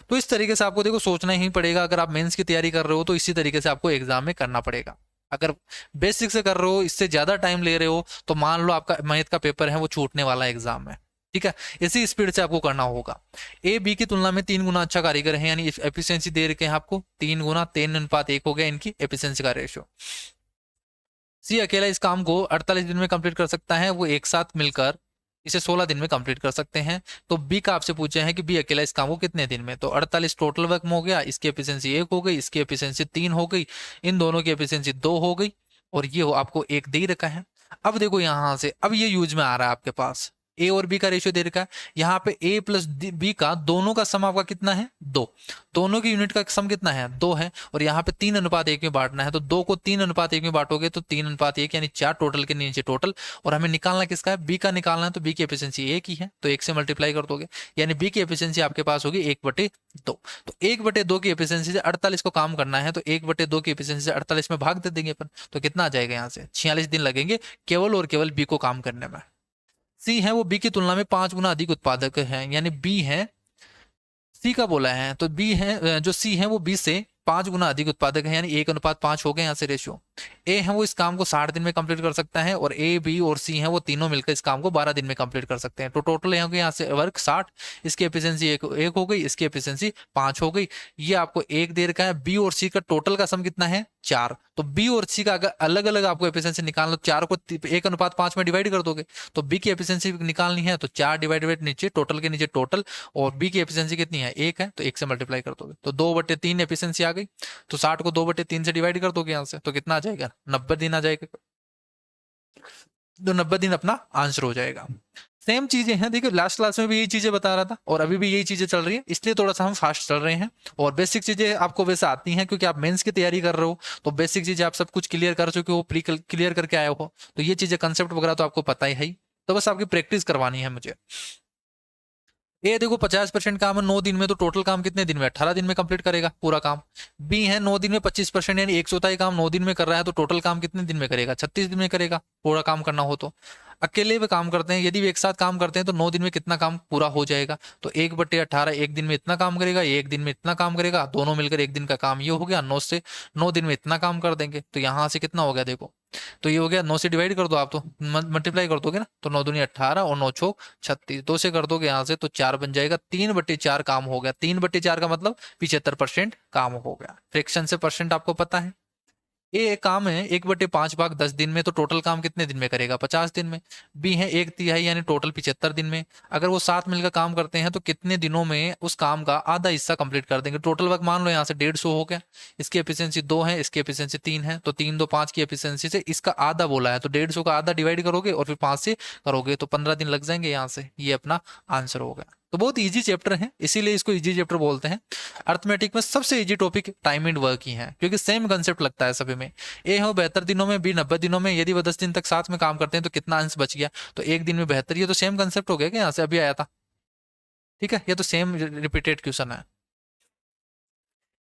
तो इस तरीके से आपको देखो सोचना ही पड़ेगा। अगर आप मेंस की तैयारी कर रहे हो तो इसी तरीके से आपको एग्जाम में करना पड़ेगा। अगर बेसिक से कर रहे हो, इससे ज्यादा टाइम ले रहे हो, तो मान लो आपका मैथ का पेपर है वो छूटने वाला एग्जाम में। ठीक है, इसी स्पीड से आपको करना होगा। ए बी की तुलना में 3 गुना अच्छा कारीगर है, यानी एफिशिएंसी दे रखे हैं आपको 3 गुना 3:1 हो गया इनकी एफिशिएंसी का रेशियो। सी अकेला इस काम को 48 दिन में कंप्लीट कर सकता है, वो एक साथ मिलकर इसे 16 दिन में कंप्लीट कर सकते हैं। तो बी का आपसे पूछे हैं कि बी अकेला इस काम को कितने दिन में, तो 48 टोटल वर्क में हो गया, इसकी एफिशिएंसी 1 हो गई, इसकी एफिशिएंसी 3 हो गई, इन दोनों की एफिशिएंसी 2 हो गई, और ये हो आपको 1 दे ही रखा है। अब देखो यहां से अब ये यूज में आ रहा है आपके पास, ए और बी का रेशियो दे रखा है। यहाँ पे ए प्लस बी का दोनों का सम आपका कितना है 2, दोनों की यूनिट का सम कितना है 2 है, और यहाँ पे 3:1 में बांटना है, तो 2 को 3:1 में बांटोगे तो 3:1 यानी 4 टोटल के नीचे टोटल, और हमें निकालना किसका है, बी का निकालना है, तो बी की एफिशिएंसी 1 ही है, तो 1 से मल्टीप्लाई कर दोगे, यानी बी की एफिशिएंसी आपके पास होगी 1/2। तो 1/2 की एफिशिएंसी से 48 को काम करना है, तो 1/2 की एफिशिएंसी से 48 में भाग दे देंगे अपन, तो कितना आ जाएगा यहाँ से 46 दिन लगेंगे केवल और केवल बी को काम करने में। सी है वो बी की तुलना में 5 गुना अधिक उत्पादक है, यानी बी है सी का बोला है, तो बी है जो सी है वो बी से 5 गुना अधिक उत्पादक है, यानी 1:5 हो गए यहाँ से रेशियो। ए है वो इस काम को 60 दिन में कंप्लीट कर सकता है, और ए बी और सी है वो तीनों मिलकर इस काम को 12 दिन में कंप्लीट कर सकते हैं। तो टोटल यहाँ से वर्क 60, इसकी एफिशिएंसी एक हो गई, इसकी एफिशिएंसी 5 हो गई। ये आपको 1 दे रखा है। बी और सी का टोटल का सम कितना है 4, तो बी और सी का अगर अलग अलग आपको एफिशिएंसी निकालना, 4 को 1:5 में डिवाइड कर दोगे, तो बी की एफिशिएंसी निकालनी है, तो 4 डिवाइडेड नीचे टोटल के नीचे टोटल, और बी की एफिशिएंसी कितनी है 1 है, तो 1 से मल्टीप्लाई कर दोगे तो 2/3 एफिशिएंसी आ गई। तो 60 को 2/3 से डिवाइड कर दोगे यहाँ से, तो कितना आ जाएगा 90 दिन आ जाएगा, तो 90 दिन अपना आंसर हो जाएगा। सेम चीजें हैं, देखिए लास्ट क्लास में भी यही चीजें बता रहा था, और अभी भी यही चीजें चल रही है, इसलिए थोड़ा सा हम फास्ट चल रहे हैं। और बेसिक चीजें आपको वैसे आती हैं क्योंकि आप मेंस की तैयारी कर रहे हो, तो बेसिक चीजें आप सब कुछ क्लियर कर चुके हो, प्री क्लियर करके आए हो, तो ये चीजें कंसेप्ट वगैरह तो आपको पता ही है, तो बस आपकी प्रैक्टिस करवानी है मुझे। ए देखो 50% काम है 9 दिन में, तो टोटल काम कितने दिन में, 18 दिन में कंप्लीट करेगा पूरा काम। बी है 9 दिन में 25%, यानी 1/4 काम 9 दिन में कर रहा है, तो टोटल काम कितने दिन में करेगा, 36 दिन में करेगा पूरा काम करना हो तो। अकेले वे काम करते हैं, यदि वे एक साथ काम करते हैं तो 9 दिन में कितना काम पूरा हो जाएगा, तो 1/18 एक दिन में इतना काम करेगा, एक दिन में इतना काम करेगा, दोनों मिलकर एक दिन का काम ये हो गया, 9 दिन में इतना काम कर देंगे, तो यहाँ से कितना हो गया देखो, तो ये हो गया 9 से डिवाइड कर दो आप, तो मल्टीप्लाई कर दोगे ना, तो 9 दूनी 18 और 9 छो 36, 2 से कर दोगे यहाँ से तो 4 बन जाएगा, 3/4 काम हो गया। 3/4 का मतलब 75% काम हो गया। फ्रैक्शन से परसेंट आपको पता है, ए एक काम है 1/5 भाग 10 दिन में, तो टोटल काम कितने दिन में करेगा, 50 दिन में। बी है 1/3 यानी टोटल 75 दिन में। अगर वो साथ मिलकर काम करते हैं तो कितने दिनों में उस काम का आधा हिस्सा कंप्लीट कर देंगे। टोटल वर्क मान लो यहाँ से 150 हो गया, इसकी एफिशिएंसी 2 है, इसकी एफिशिएंसी 3 है, तो 3 2 5 की एफिशिएंसी से इसका आधा बोला है, तो 150 का आधा डिवाइड करोगे और फिर 5 से करोगे तो 15 दिन लग जाएंगे यहाँ से, ये अपना आंसर हो गया। तो बहुत इजी चैप्टर है, इसीलिए इसको इजी चैप्टर बोलते हैं। अर्थमेटिक में सबसे easy topic time and work ही है, क्योंकि सेम कंसेप्ट लगता है सभी में। ए हो 72 दिनों में, बी 90 दिनों में, यदि वो 10 दिन तक साथ में काम करते हैं तो कितना अंश बच गया, तो एक दिन में 72, ये तो सेम कंसेप्ट हो गया कि यहाँ से अभी आया था। ठीक है, ये तो सेम रिपीटेड क्वेश्चन है।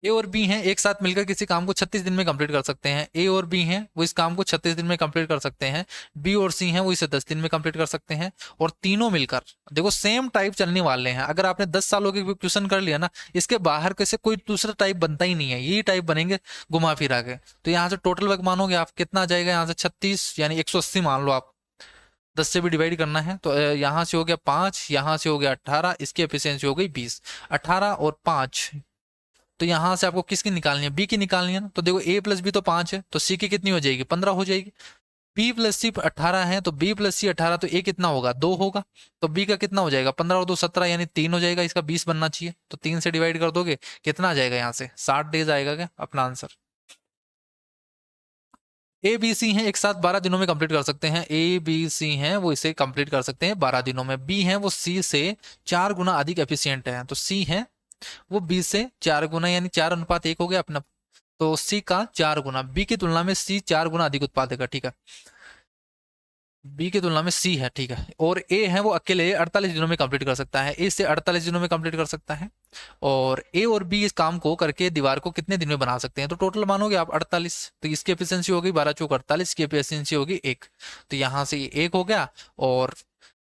ए और बी हैं एक साथ मिलकर किसी काम को 36 दिन में कंप्लीट कर सकते हैं। ए और बी हैं वो इस काम को 36 दिन में कंप्लीट कर सकते हैं। बी और सी हैं वो इसे 10 दिन में कंप्लीट कर सकते हैं। और तीनों मिलकर देखो सेम टाइप चलने वाले हैं। अगर आपने 10 सालों के क्वेश्चन कर लिया ना, इसके बाहर कैसे कोई दूसरा टाइप बनता ही नहीं है, यही टाइप बनेंगे घुमा फिरा के। तो यहाँ से टोटल वर्क मानोगे आप, कितना आ जाएगा यहाँ से 36 यानी 180 मान लो आप, 10 से भी डिवाइड करना है तो यहाँ से हो गया 5, यहाँ से हो गया 18, इसकी एफिशिएंसी हो गई 20। 18 और 5, तो यहां से आपको किसकी निकालनी है, बी की निकालनी है ना। तो देखो ए प्लस बी तो 5 है, तो सी की कितनी हो जाएगी, 15 हो जाएगी। बी प्लस सी 18 है, तो बी प्लस सी 18, तो ए कितना होगा, 2 होगा। तो बी का कितना हो जाएगा, 15 और 2 17 यानी 3 हो जाएगा, इसका 20 बनना चाहिए। तो 3 से डिवाइड कर दोगे कितना आ जाएगा यहाँ से, 60 डेज आएगा क्या अपना आंसर। ए बी सी हैं एक साथ 12 दिनों में कंप्लीट कर सकते हैं। ए बी सी हैं वो इसे कंप्लीट कर सकते हैं 12 दिनों में। बी हैं वो सी से 4 गुना अधिक एफिशिएंट है, तो सी है वो बी से 4 गुना यानी 4:1 हो गया अपना। तो सी का 4 गुना, बी की तुलना में सी 4 गुना अधिक उत्पादक है। ठीक है, बी की तुलना में सी है। ठीक है, और ए है वो अकेले 48 दिनों में कंप्लीट कर सकता है, ए से 48 दिनों में कंप्लीट कर सकता है। और ए और बी इस काम को करके दीवार को कितने दिन में बना सकते हैं, तो टोटल मानोगे आप 48, तो इसकी एफिशिएंसी होगी 12 चौक 48, की एफिशिएंसी होगी 1। तो यहाँ से ये 1 हो गया, और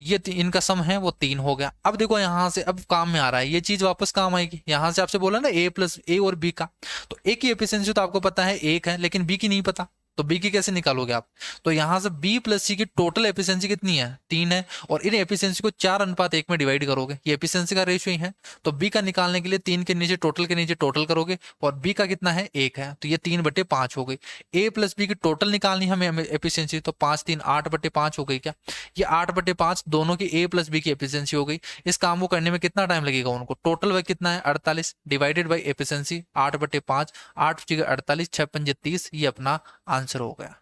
ये इनका सम है वो 3 हो गया। अब देखो यहाँ से अब काम में आ रहा है, ये चीज वापस काम आएगी। यहाँ से आपसे बोला ना ए प्लस ए और बी का, तो ए की एफिशिएंसी तो आपको पता है 1 है, लेकिन बी की नहीं पता, तो बी की कैसे निकालोगे आप। तो यहाँ से बी प्लस सी की टोटल एफिशिएंसी कितनी है, 3 है, और इन एफिशिएंसी को 4:1 में डिवाइड करोगे, ये एफिशिएंसी का रेशियो ही है। तो बी का निकालने के लिए 3 के नीचे टोटल के नीचे टोटल करोगे, और बी का कितना है 1 है, तो ये 3/5 हो गई। ए प्लस बी की टोटल निकालनी है हमें एफिशिएंसी, तो 5 3 8/5 हो गई क्या, ये 8/5 दोनों की ए प्लस बी की एफिशिएंसी हो गई। इस काम को करने में कितना टाइम लगेगा उनको, टोटल वर्क कितना है 48 डिवाइडेड बाई एफिशिएंसी 8/5, 8 × 48, 6 × 30, ये अपना आंसर हो गया।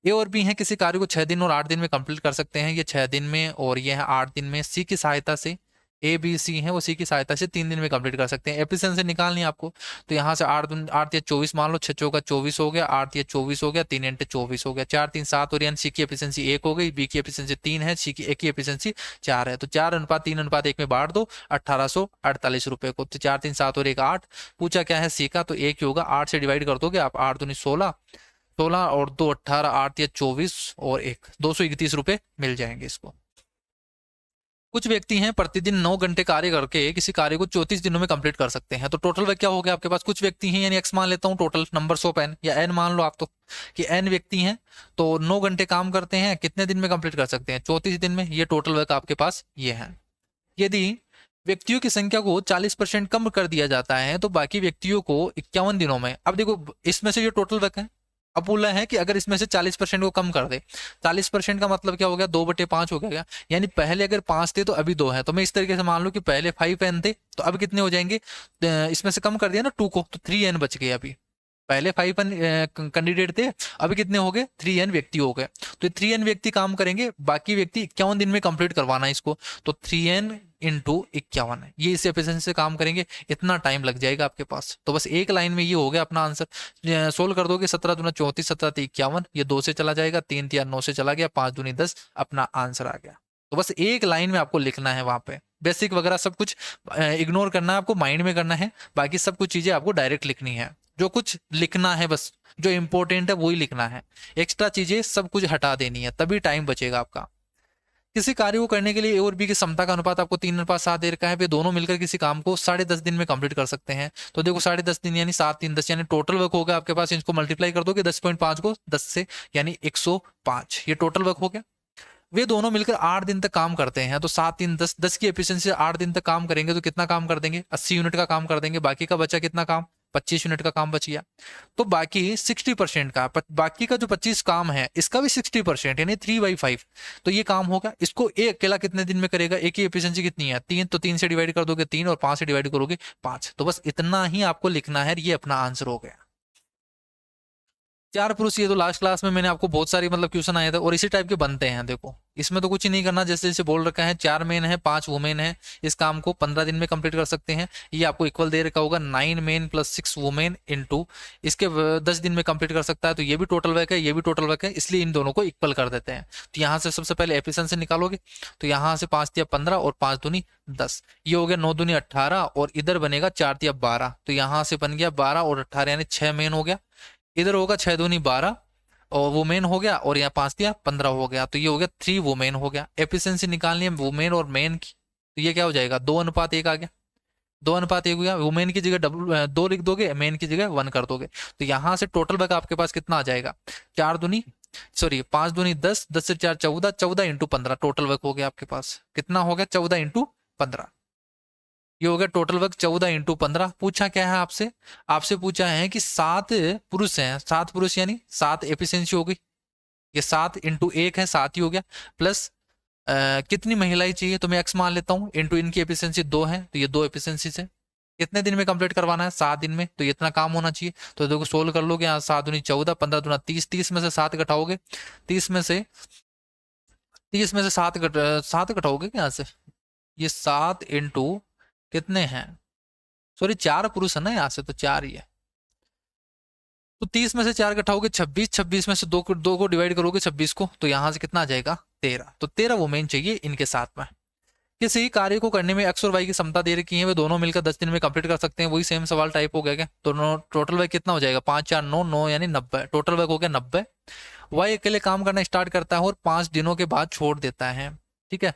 ए और बी हैं किसी कार्य को 6 दिन और 8 दिन में कंप्लीट कर सकते हैं, ये 6 दिन में और ये है 8 दिन में। सी की सहायता से ए बी सी है वो सी की सहायता से 3 दिन में कंप्लीट कर सकते हैं। एफिशिएंसी निकालनी है आपको, तो यहाँ से 8 या 24 मान लो, 6 चौका 24 हो गया, 8 या 24 हो गया, 3 × 24 हो गया, 4 3 7, और यानी सी की एफिशिएंसी 1 हो गई, बी की एफिशिएंसी 3 है, सी की ए की एफिशिएंसी 4 है। तो 4:3:1 में बांट दो 1848 रुपए को, तो 4 3 7 और 1 8। पूछा क्या है सी का, तो 1 ही होगा। 8 से डिवाइड कर दोगे आप, 8 दूनी 16, 16 और 2 18, 8 या 24 और 1 231 रुपए मिल जाएंगे इसको। कुछ व्यक्ति हैं प्रतिदिन 9 घंटे कार्य करके किसी कार्य को 34 दिनों में कंप्लीट कर सकते हैं, तो टोटल वर्क क्या हो गया आपके पास। कुछ व्यक्ति हैं यानी एक्स मान लेता हूँ, टोटल नंबर्स ऑफ एन या एन मान लो आप, तो कि एन व्यक्ति हैं तो 9 घंटे काम करते हैं, कितने दिन में कंप्लीट कर सकते हैं, 34 दिन में। ये टोटल वर्क आपके पास ये है। यदि व्यक्तियों की संख्या को 40% कम कर दिया जाता है तो बाकी व्यक्तियों को 51 दिनों में। अब देखो इसमें से ये टोटल वर्क है, अब बोला है कि अगर इसमें से 40% को कम कर दे, 40% का मतलब क्या हो गया, 2/5 हो गया। यानी पहले अगर 5 थे तो अभी 2 है, तो मैं इस तरीके से मान लूं कि पहले 5n थे तो अब कितने हो जाएंगे, इसमें से कम कर दिया ना 2 को, तो 3n बच गए। अभी पहले 5n कैंडिडेट थे, अभी कितने हो गए, 3n व्यक्ति हो गए। तो 3n व्यक्ति काम करेंगे, बाकी व्यक्ति 51 दिन में कंप्लीट करवाना है इसको, तो 3n × 51 है, ये इस एफिशिएंसी से काम करेंगे, इतना टाइम लग जाएगा आपके पास। तो बस एक लाइन में ये हो गया अपना आंसर। सोल्व कर दोगे 17 दूना 34, 17 51, ये 2 से चला जाएगा, 3 3 9 से चला गया, 5 दूनी 10, अपना आंसर आ गया। तो बस एक लाइन में आपको लिखना है वहां पे, बेसिक वगैरह सब कुछ इग्नोर करना है आपको, माइंड में करना है, बाकी सब कुछ चीजें आपको डायरेक्ट लिखनी है, जो कुछ लिखना है बस, जो इंपॉर्टेंट है वही लिखना है, एक्स्ट्रा चीजें सब कुछ हटा देनी है, तभी टाइम बचेगा आपका। किसी कार्य को करने के लिए ए और बी की क्षमता का अनुपात आपको 3:7 दे रखा है, वे दोनों मिलकर किसी काम को 10.5 दिन में कंप्लीट कर सकते हैं। तो देखो 10.5 दिन यानी 7 3 10, यानी टोटल वर्क होगा आपके पास, इसको मल्टीप्लाई कर दोगे 10.5 को 10 से, यानी 105, ये टोटल वर्क हो गया। वे दोनों मिलकर 8 दिन तक काम करते हैं, तो 7 3 10, 10 की एफिशिएंसी से 8 दिन तक काम करेंगे तो कितना काम कर देंगे, 80 यूनिट का काम कर देंगे, बाकी का बचा कितना काम, 25 यूनिट का काम बच गया। तो बाकी 60% का, बाकी का जो 25 काम है इसका भी 60% यानी 3/5, तो ये काम होगा, इसको एक अकेला कितने दिन में करेगा, एक ही एफिशिएंसी कितनी है 3, तो 3 से डिवाइड कर दोगे 3 और 5 से डिवाइड करोगे 5, तो बस इतना ही आपको लिखना है, ये अपना आंसर हो गया। 4 पुरुष, ये तो लास्ट क्लास में मैंने आपको बहुत सारी मतलब क्वेश्चन आए थे और इसी टाइप के बनते हैं, देखो इसमें तो कुछ ही नहीं करना, जैसे जैसे बोल रखा है 4 मेन है 5 वुमेन है, इस काम को 15 दिन में कंप्लीट कर सकते हैं, ये आपको इक्वल दे रखा होगा 9 मेन + 6 वुमेन इंटू इसके 10 दिन में कंप्लीट कर सकता है, तो ये भी टोटल वर्क है, ये भी टोटल वर्क है, इसलिए इन दोनों को इक्वल कर देते हैं। तो यहाँ से सबसे पहले एफिशिएंसी निकालोगे, तो यहाँ से 5 × 15 और 5 दूनी 10, ये हो गया 9 दूनी 18 और इधर बनेगा 4 × 12, तो यहाँ से बन गया 12 और 18 यानी 6 मेन हो गया, इधर होगा 6 दूनी 12 और वुमेन हो गया, और यहाँ 5 × 15 हो गया, तो ये हो गया 3 वुमेन हो गया। एफिशिएंसी निकालनी है वुमेन और मेन की, तो ये क्या हो जाएगा 2:1 आ गया, 2:1 हो गया, वुमेन की जगह 2 लिख दोगे, मेन की जगह 1 कर दोगे, तो यहाँ से टोटल वर्क आपके पास कितना आ जाएगा, 5 दूनी 10, 10 से 4 14, 14 × 15 टोटल वर्क हो गया आपके पास, कितना हो गया 14 × 15, ये हो गया टोटल वर्क 14 × 15। पूछा क्या है आपसे, आपसे पूछा है कि 7 पुरुष हैं, 7 पुरुष यानी 7 एफिशिएंसी हो गई, ये 7 × 1 है 7 ही हो गया, प्लस कितनी महिलाएं चाहिए, तो मैं एक्स मान लेता हूँ, इंटू इनकी एफिशिएंसी 2 है, तो ये 2 एफिशिएंसी से कितने दिन में कंप्लीट करवाना है, 7 दिन में, तो ये इतना काम होना चाहिए। तो देखो सोल्व कर लोगे, यहाँ 7 दूनी 14, 15 दूना 30, 30 में से 7 घटाओगे, 30 में से 7 घटाओगे क्या यहाँ से, ये 7 इंटू कितने हैं, सॉरी 4 पुरुष है ना यहाँ से, तो 4 ही है, तो 30 में से 4 घटाओगे 26, 26 में से 2 को डिवाइड करोगे 26 को, तो यहाँ से कितना आ जाएगा 13, तो 13 वुमेन चाहिए इनके साथ में। किसी कार्य को करने में एक्स और वाई की क्षमता दे रखी है, वे दोनों मिलकर 10 दिन में कंप्लीट कर सकते हैं, वही सेम सवाल टाइप हो गया क्या, तो टोटल वर्क कितना हो जाएगा 5 4 9 9 यानी 90, टोटल वर्क हो गया 90। वाई अकेले काम करना स्टार्ट करता है और 5 दिनों के बाद छोड़ देता है, ठीक है,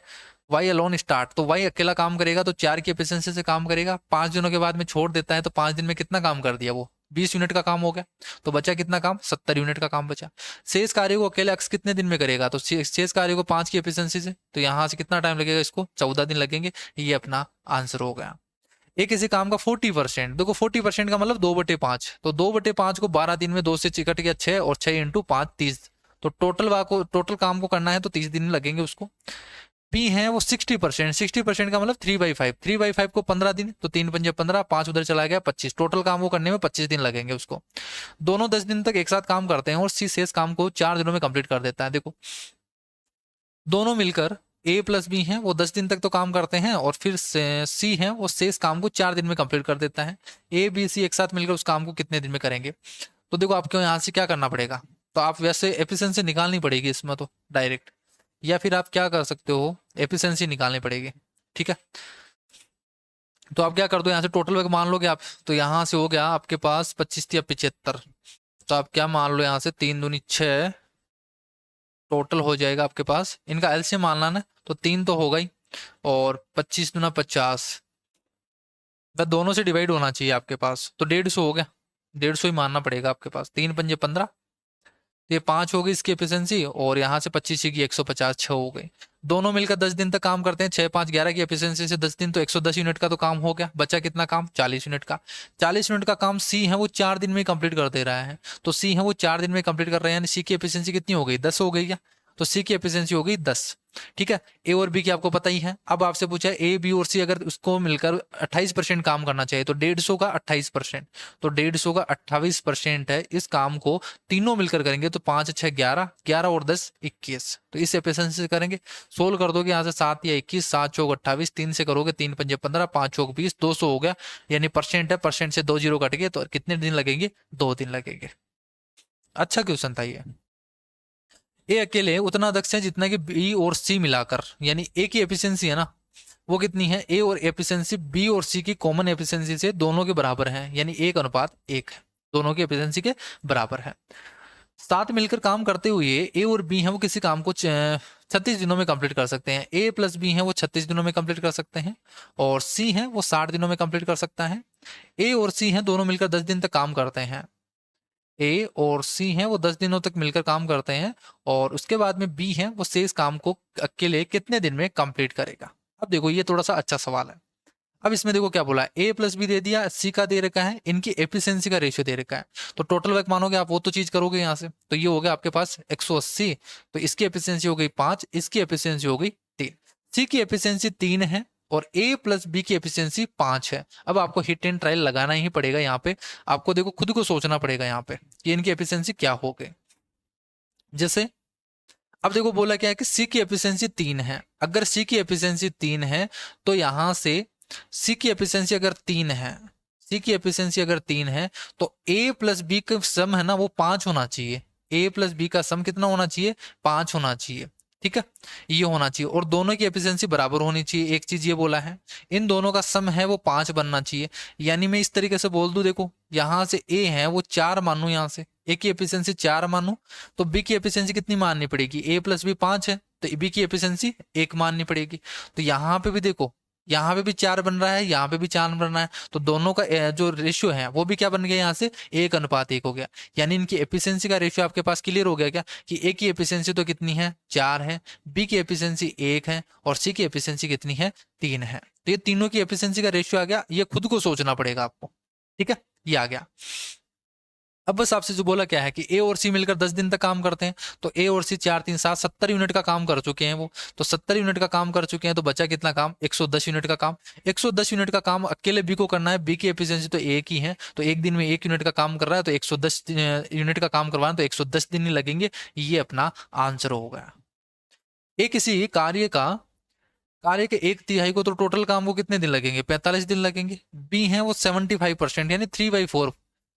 वाई अलोन स्टार्ट, तो वाई अकेला काम करेगा तो 4 की एफिशिएंसी से काम करेगा, 5 दिनों के बाद में छोड़ देता है, तो 5 दिन में कितना काम कर दिया वो 20 यूनिट का काम हो गया, तो बचा कितना काम 70 यूनिट का काम बचा। शेष कार्य को अकेले अक्स कितने दिन में करेगा, तो शेष कार्य को 5 की एफिशिएंसी से, तो यहाँ से कितना टाइम लगेगा, इसको 14 दिन लगेंगे, ये अपना आंसर हो गया। एक किसी काम का 40%, देखो 40% का मतलब 2/5, तो 2/5 को 12 दिन में 2 से चिकट गया 6 और 6 × 5 30, तो टोटल काम को करना है तो 30 दिन लगेंगे उसको। बी है वो 60%, 60% का मतलब 3/5, 3/5 को 15 दिन, तो 3 × 5 = 15, 5 उधर चला गया 25, टोटल काम वो करने में 25 दिन लगेंगे उसको। दोनों 10 दिन तक एक साथ काम करते हैं और सी शेष काम को 4 दिनों में कंप्लीट कर देता है। देखो दोनों मिलकर ए प्लस बी है वो 10 दिन तक तो काम करते हैं और फिर सी है वो शेष काम को 4 दिन में कंप्लीट कर देता है। ए बी सी एक साथ मिलकर उस काम को कितने दिन में करेंगे, तो देखो आपको यहाँ से क्या करना पड़ेगा, तो आप वैसे एफिशिएंसी निकालनी पड़ेगी इसमें तो डायरेक्ट, या फिर आप क्या कर सकते हो एफिशिएंसी निकालनी पड़ेगी, ठीक है। तो आप क्या कर दो यहाँ से टोटल वर्क मान लोगे आप, तो यहाँ से हो गया आपके पास 25 या 75, तो आप क्या मान लो यहाँ से 3 दूनी 6 टोटल हो जाएगा आपके पास, इनका एलसीएम मानना ना, तो 3 तो होगा ही, और 25 दूना 50, वह दोनों से डिवाइड होना चाहिए आपके पास, तो 150 हो गया, 150 ही मानना पड़ेगा आपके पास, 3 × 5 = 15, ये 5 हो गई इसकी एफिशिएंसी, और यहाँ से 25 की 150 6 हो गई। दोनों मिलकर 10 दिन तक काम करते हैं, 6 5 11 की एफिशिएंसी से 10 दिन, तो 110 यूनिट का तो काम हो गया, बचा कितना काम 40 यूनिट का। 40 यूनिट का काम सी है वो 4 दिन में कंप्लीट कर दे रहा है, तो सी है वो 4 दिन में कंप्लीट कर रहे हैं, यानी सी की एफिशिएंसी कितनी हो गई 10 हो गई क्या, तो सी की एफिशिएंसी हो गई 10, ठीक है। ए और बी की आपको पता ही है, अब आपसे पूछा है ए बी और सी अगर उसको मिलकर 28% काम करना चाहिए, तो 150 का 28%, तो 150 का 28% है, इस काम को तीनों मिलकर करेंगे तो 5 6 11, 11 और 10 21, तो इस एफिशिएंसी से करेंगे। सोल्व कर दोगे यहाँ से 7 या 21, 7 चौक 28, 3 से करोगे 3 × 5 = 15, 5 चौक 20, 200 हो गया, यानी परसेंट है, परसेंट से 2 जीरो कट गए, तो कितने दिन लगेंगे 2 दिन लगेंगे। अच्छा क्वेश्चन था ये। ए अकेले उतना दक्ष है जितना कि बी और सी मिलाकर, यानी ए की एफिशिएंसी है ना वो कितनी है, ए और एफिशिएंसी बी और सी की कॉमन एफिशिएंसी से दोनों के बराबर है, यानी 1:1 है, दोनों की एफिशिएंसी के बराबर है। साथ मिलकर काम करते हुए ए और बी हैं वो किसी काम को 36 दिनों में कंप्लीट कर सकते हैं। ए प्लस बी है वो 36 दिनों में कंप्लीट कर सकते हैं, और सी है वो 60 दिनों में कंप्लीट कर सकता है। ए और सी हैं दोनों मिलकर 10 दिन तक काम करते हैं। ए और सी हैं वो 10 दिनों तक मिलकर काम करते हैं, और उसके बाद में बी है वो शेष काम को अकेले कितने दिन में कंप्लीट करेगा। अब देखो ये थोड़ा सा अच्छा सवाल है। अब इसमें देखो क्या बोला, ए प्लस बी दे दिया, सी का दे रखा है, इनकी एफिशिएंसी का रेशियो दे रखा है। तो टोटल वर्क मानोगे आप, वो तो चीज करोगे यहाँ से, तो ये हो गया आपके पास 180। तो इसकी एफिशिएंसी हो गई 5, इसकी एफिशिएंसी हो गई 3। सी की एफिशिएंसी 3 है और ए प्लस बी की एफिशिएंसी 5 है। अब आपको हिट एंड ट्रायल लगाना ही पड़ेगा यहाँ पे, आपको देखो खुद को सोचना पड़ेगा यहाँ पे कि इनकी एफिशिएंसी क्या हो गई। जैसे अब देखो बोला क्या है कि सी की एफिशिएंसी 3 है, अगर सी की एफिशिएंसी 3 है तो यहां से सी की एफिशिएंसी अगर 3 है, सी की एफिशिएंसी अगर 3 है तो ए प्लस बी का सम है ना वो 5 होना चाहिए। ए प्लस बी का सम कितना होना चाहिए, 5 होना चाहिए। ठीक है, ये होना चाहिए, और दोनों की एफिशिएंसी बराबर होनी चाहिए। एक चीज ये बोला है, इन दोनों का सम है वो 5 बनना चाहिए। यानी मैं इस तरीके से बोल दूं, देखो यहां से ए है वो 4 मानू, यहां से ए की एफिशिएंसी 4 मानू, तो बी की एफिशिएंसी कितनी माननी पड़ेगी, ए प्लस बी 5 है तो बी की एफिशिएंसी 1 माननी पड़ेगी। तो यहाँ पे भी देखो, यहाँ पे भी 4 बन रहा है, यहाँ पे भी 4 बन रहा है, तो दोनों का जो रेशियो है वो भी क्या बन गया, यहाँ से 1:1 हो गया। यानी इनकी एफिशिएंसी का रेशियो आपके पास क्लियर हो गया क्या, कि ए की एफिशिएंसी तो कितनी है, 4 है, बी की एफिशिएंसी 1 है, और सी की एफिशिएंसी कितनी है, 3 है। तो ये तीनों की एफिशिएंसी का रेशियो आ गया, ये खुद को सोचना पड़ेगा आपको। ठीक है, ये आ गया। अब बस आपसे जो बोला क्या है कि ए और सी मिलकर 10 दिन तक काम करते हैं, तो ए और सी 4 3 7 70 यूनिट का काम कर चुके हैं वो, तो 70 यूनिट का काम कर चुके हैं, तो बचा कितना काम, 110 यूनिट का काम। 110 यूनिट का काम अकेले बी को करना है, बी की एफिशिएंसी तो एक ही है, तो एक दिन में 1 यूनिट का काम कर रहा है, तो 110 यूनिट का काम करवाना, तो 110 दिन ही लगेंगे। ये अपना आंसर हो गया। ए किसी कार्य के 1/3 को, तो टोटल काम को कितने दिन लगेंगे, 45 दिन लगेंगे। बी है वो 75%, यानी 3/4,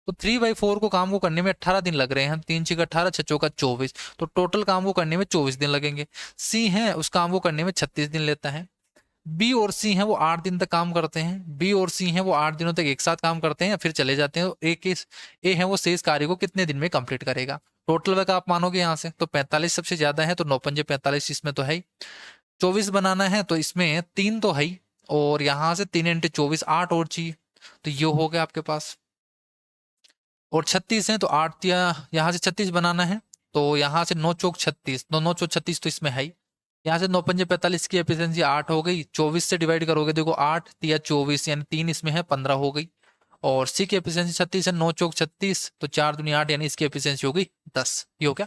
तो 3/4 को काम को करने में 18 दिन लग रहे हैं। 3 6 18, 6 चौका 24, तो टोटल काम को करने में 24 दिन लगेंगे। सी है उस काम को करने में 36 दिन लेता है। बी और सी है वो 8 दिन तक काम करते हैं, बी और सी है वो 8 दिनों तक एक साथ काम करते हैं फिर चले जाते हैं। ए है वो शेष कार्य को कितने दिन में कंप्लीट करेगा। टोटल वर्क आप मानोगे यहाँ से, तो 45 सबसे ज्यादा है, तो 9 × 45 इसमें तो है ही। 24 बनाना है तो इसमें 3 तो है ही, और यहाँ से 3 × 24 8 और चाहिए, तो ये हो गया आपके पास। और 36 है तो 8 या यहाँ से 36 बनाना है, तो यहाँ से 9 चौक 36, 9 चौक 36 तो इसमें है ही। यहाँ से 9 × 45 की एफिशिएंसी 8 हो गई, 24 से डिवाइड करोगे देखो 8 या 24, यानी 3 इसमें है 15 हो गई। और सी की एफिशिएंसी 36 है, 9 चौक 36, तो 4 दूनी 8, यानी इसकी एफिशिएंसी हो गई 10। ये हो गया।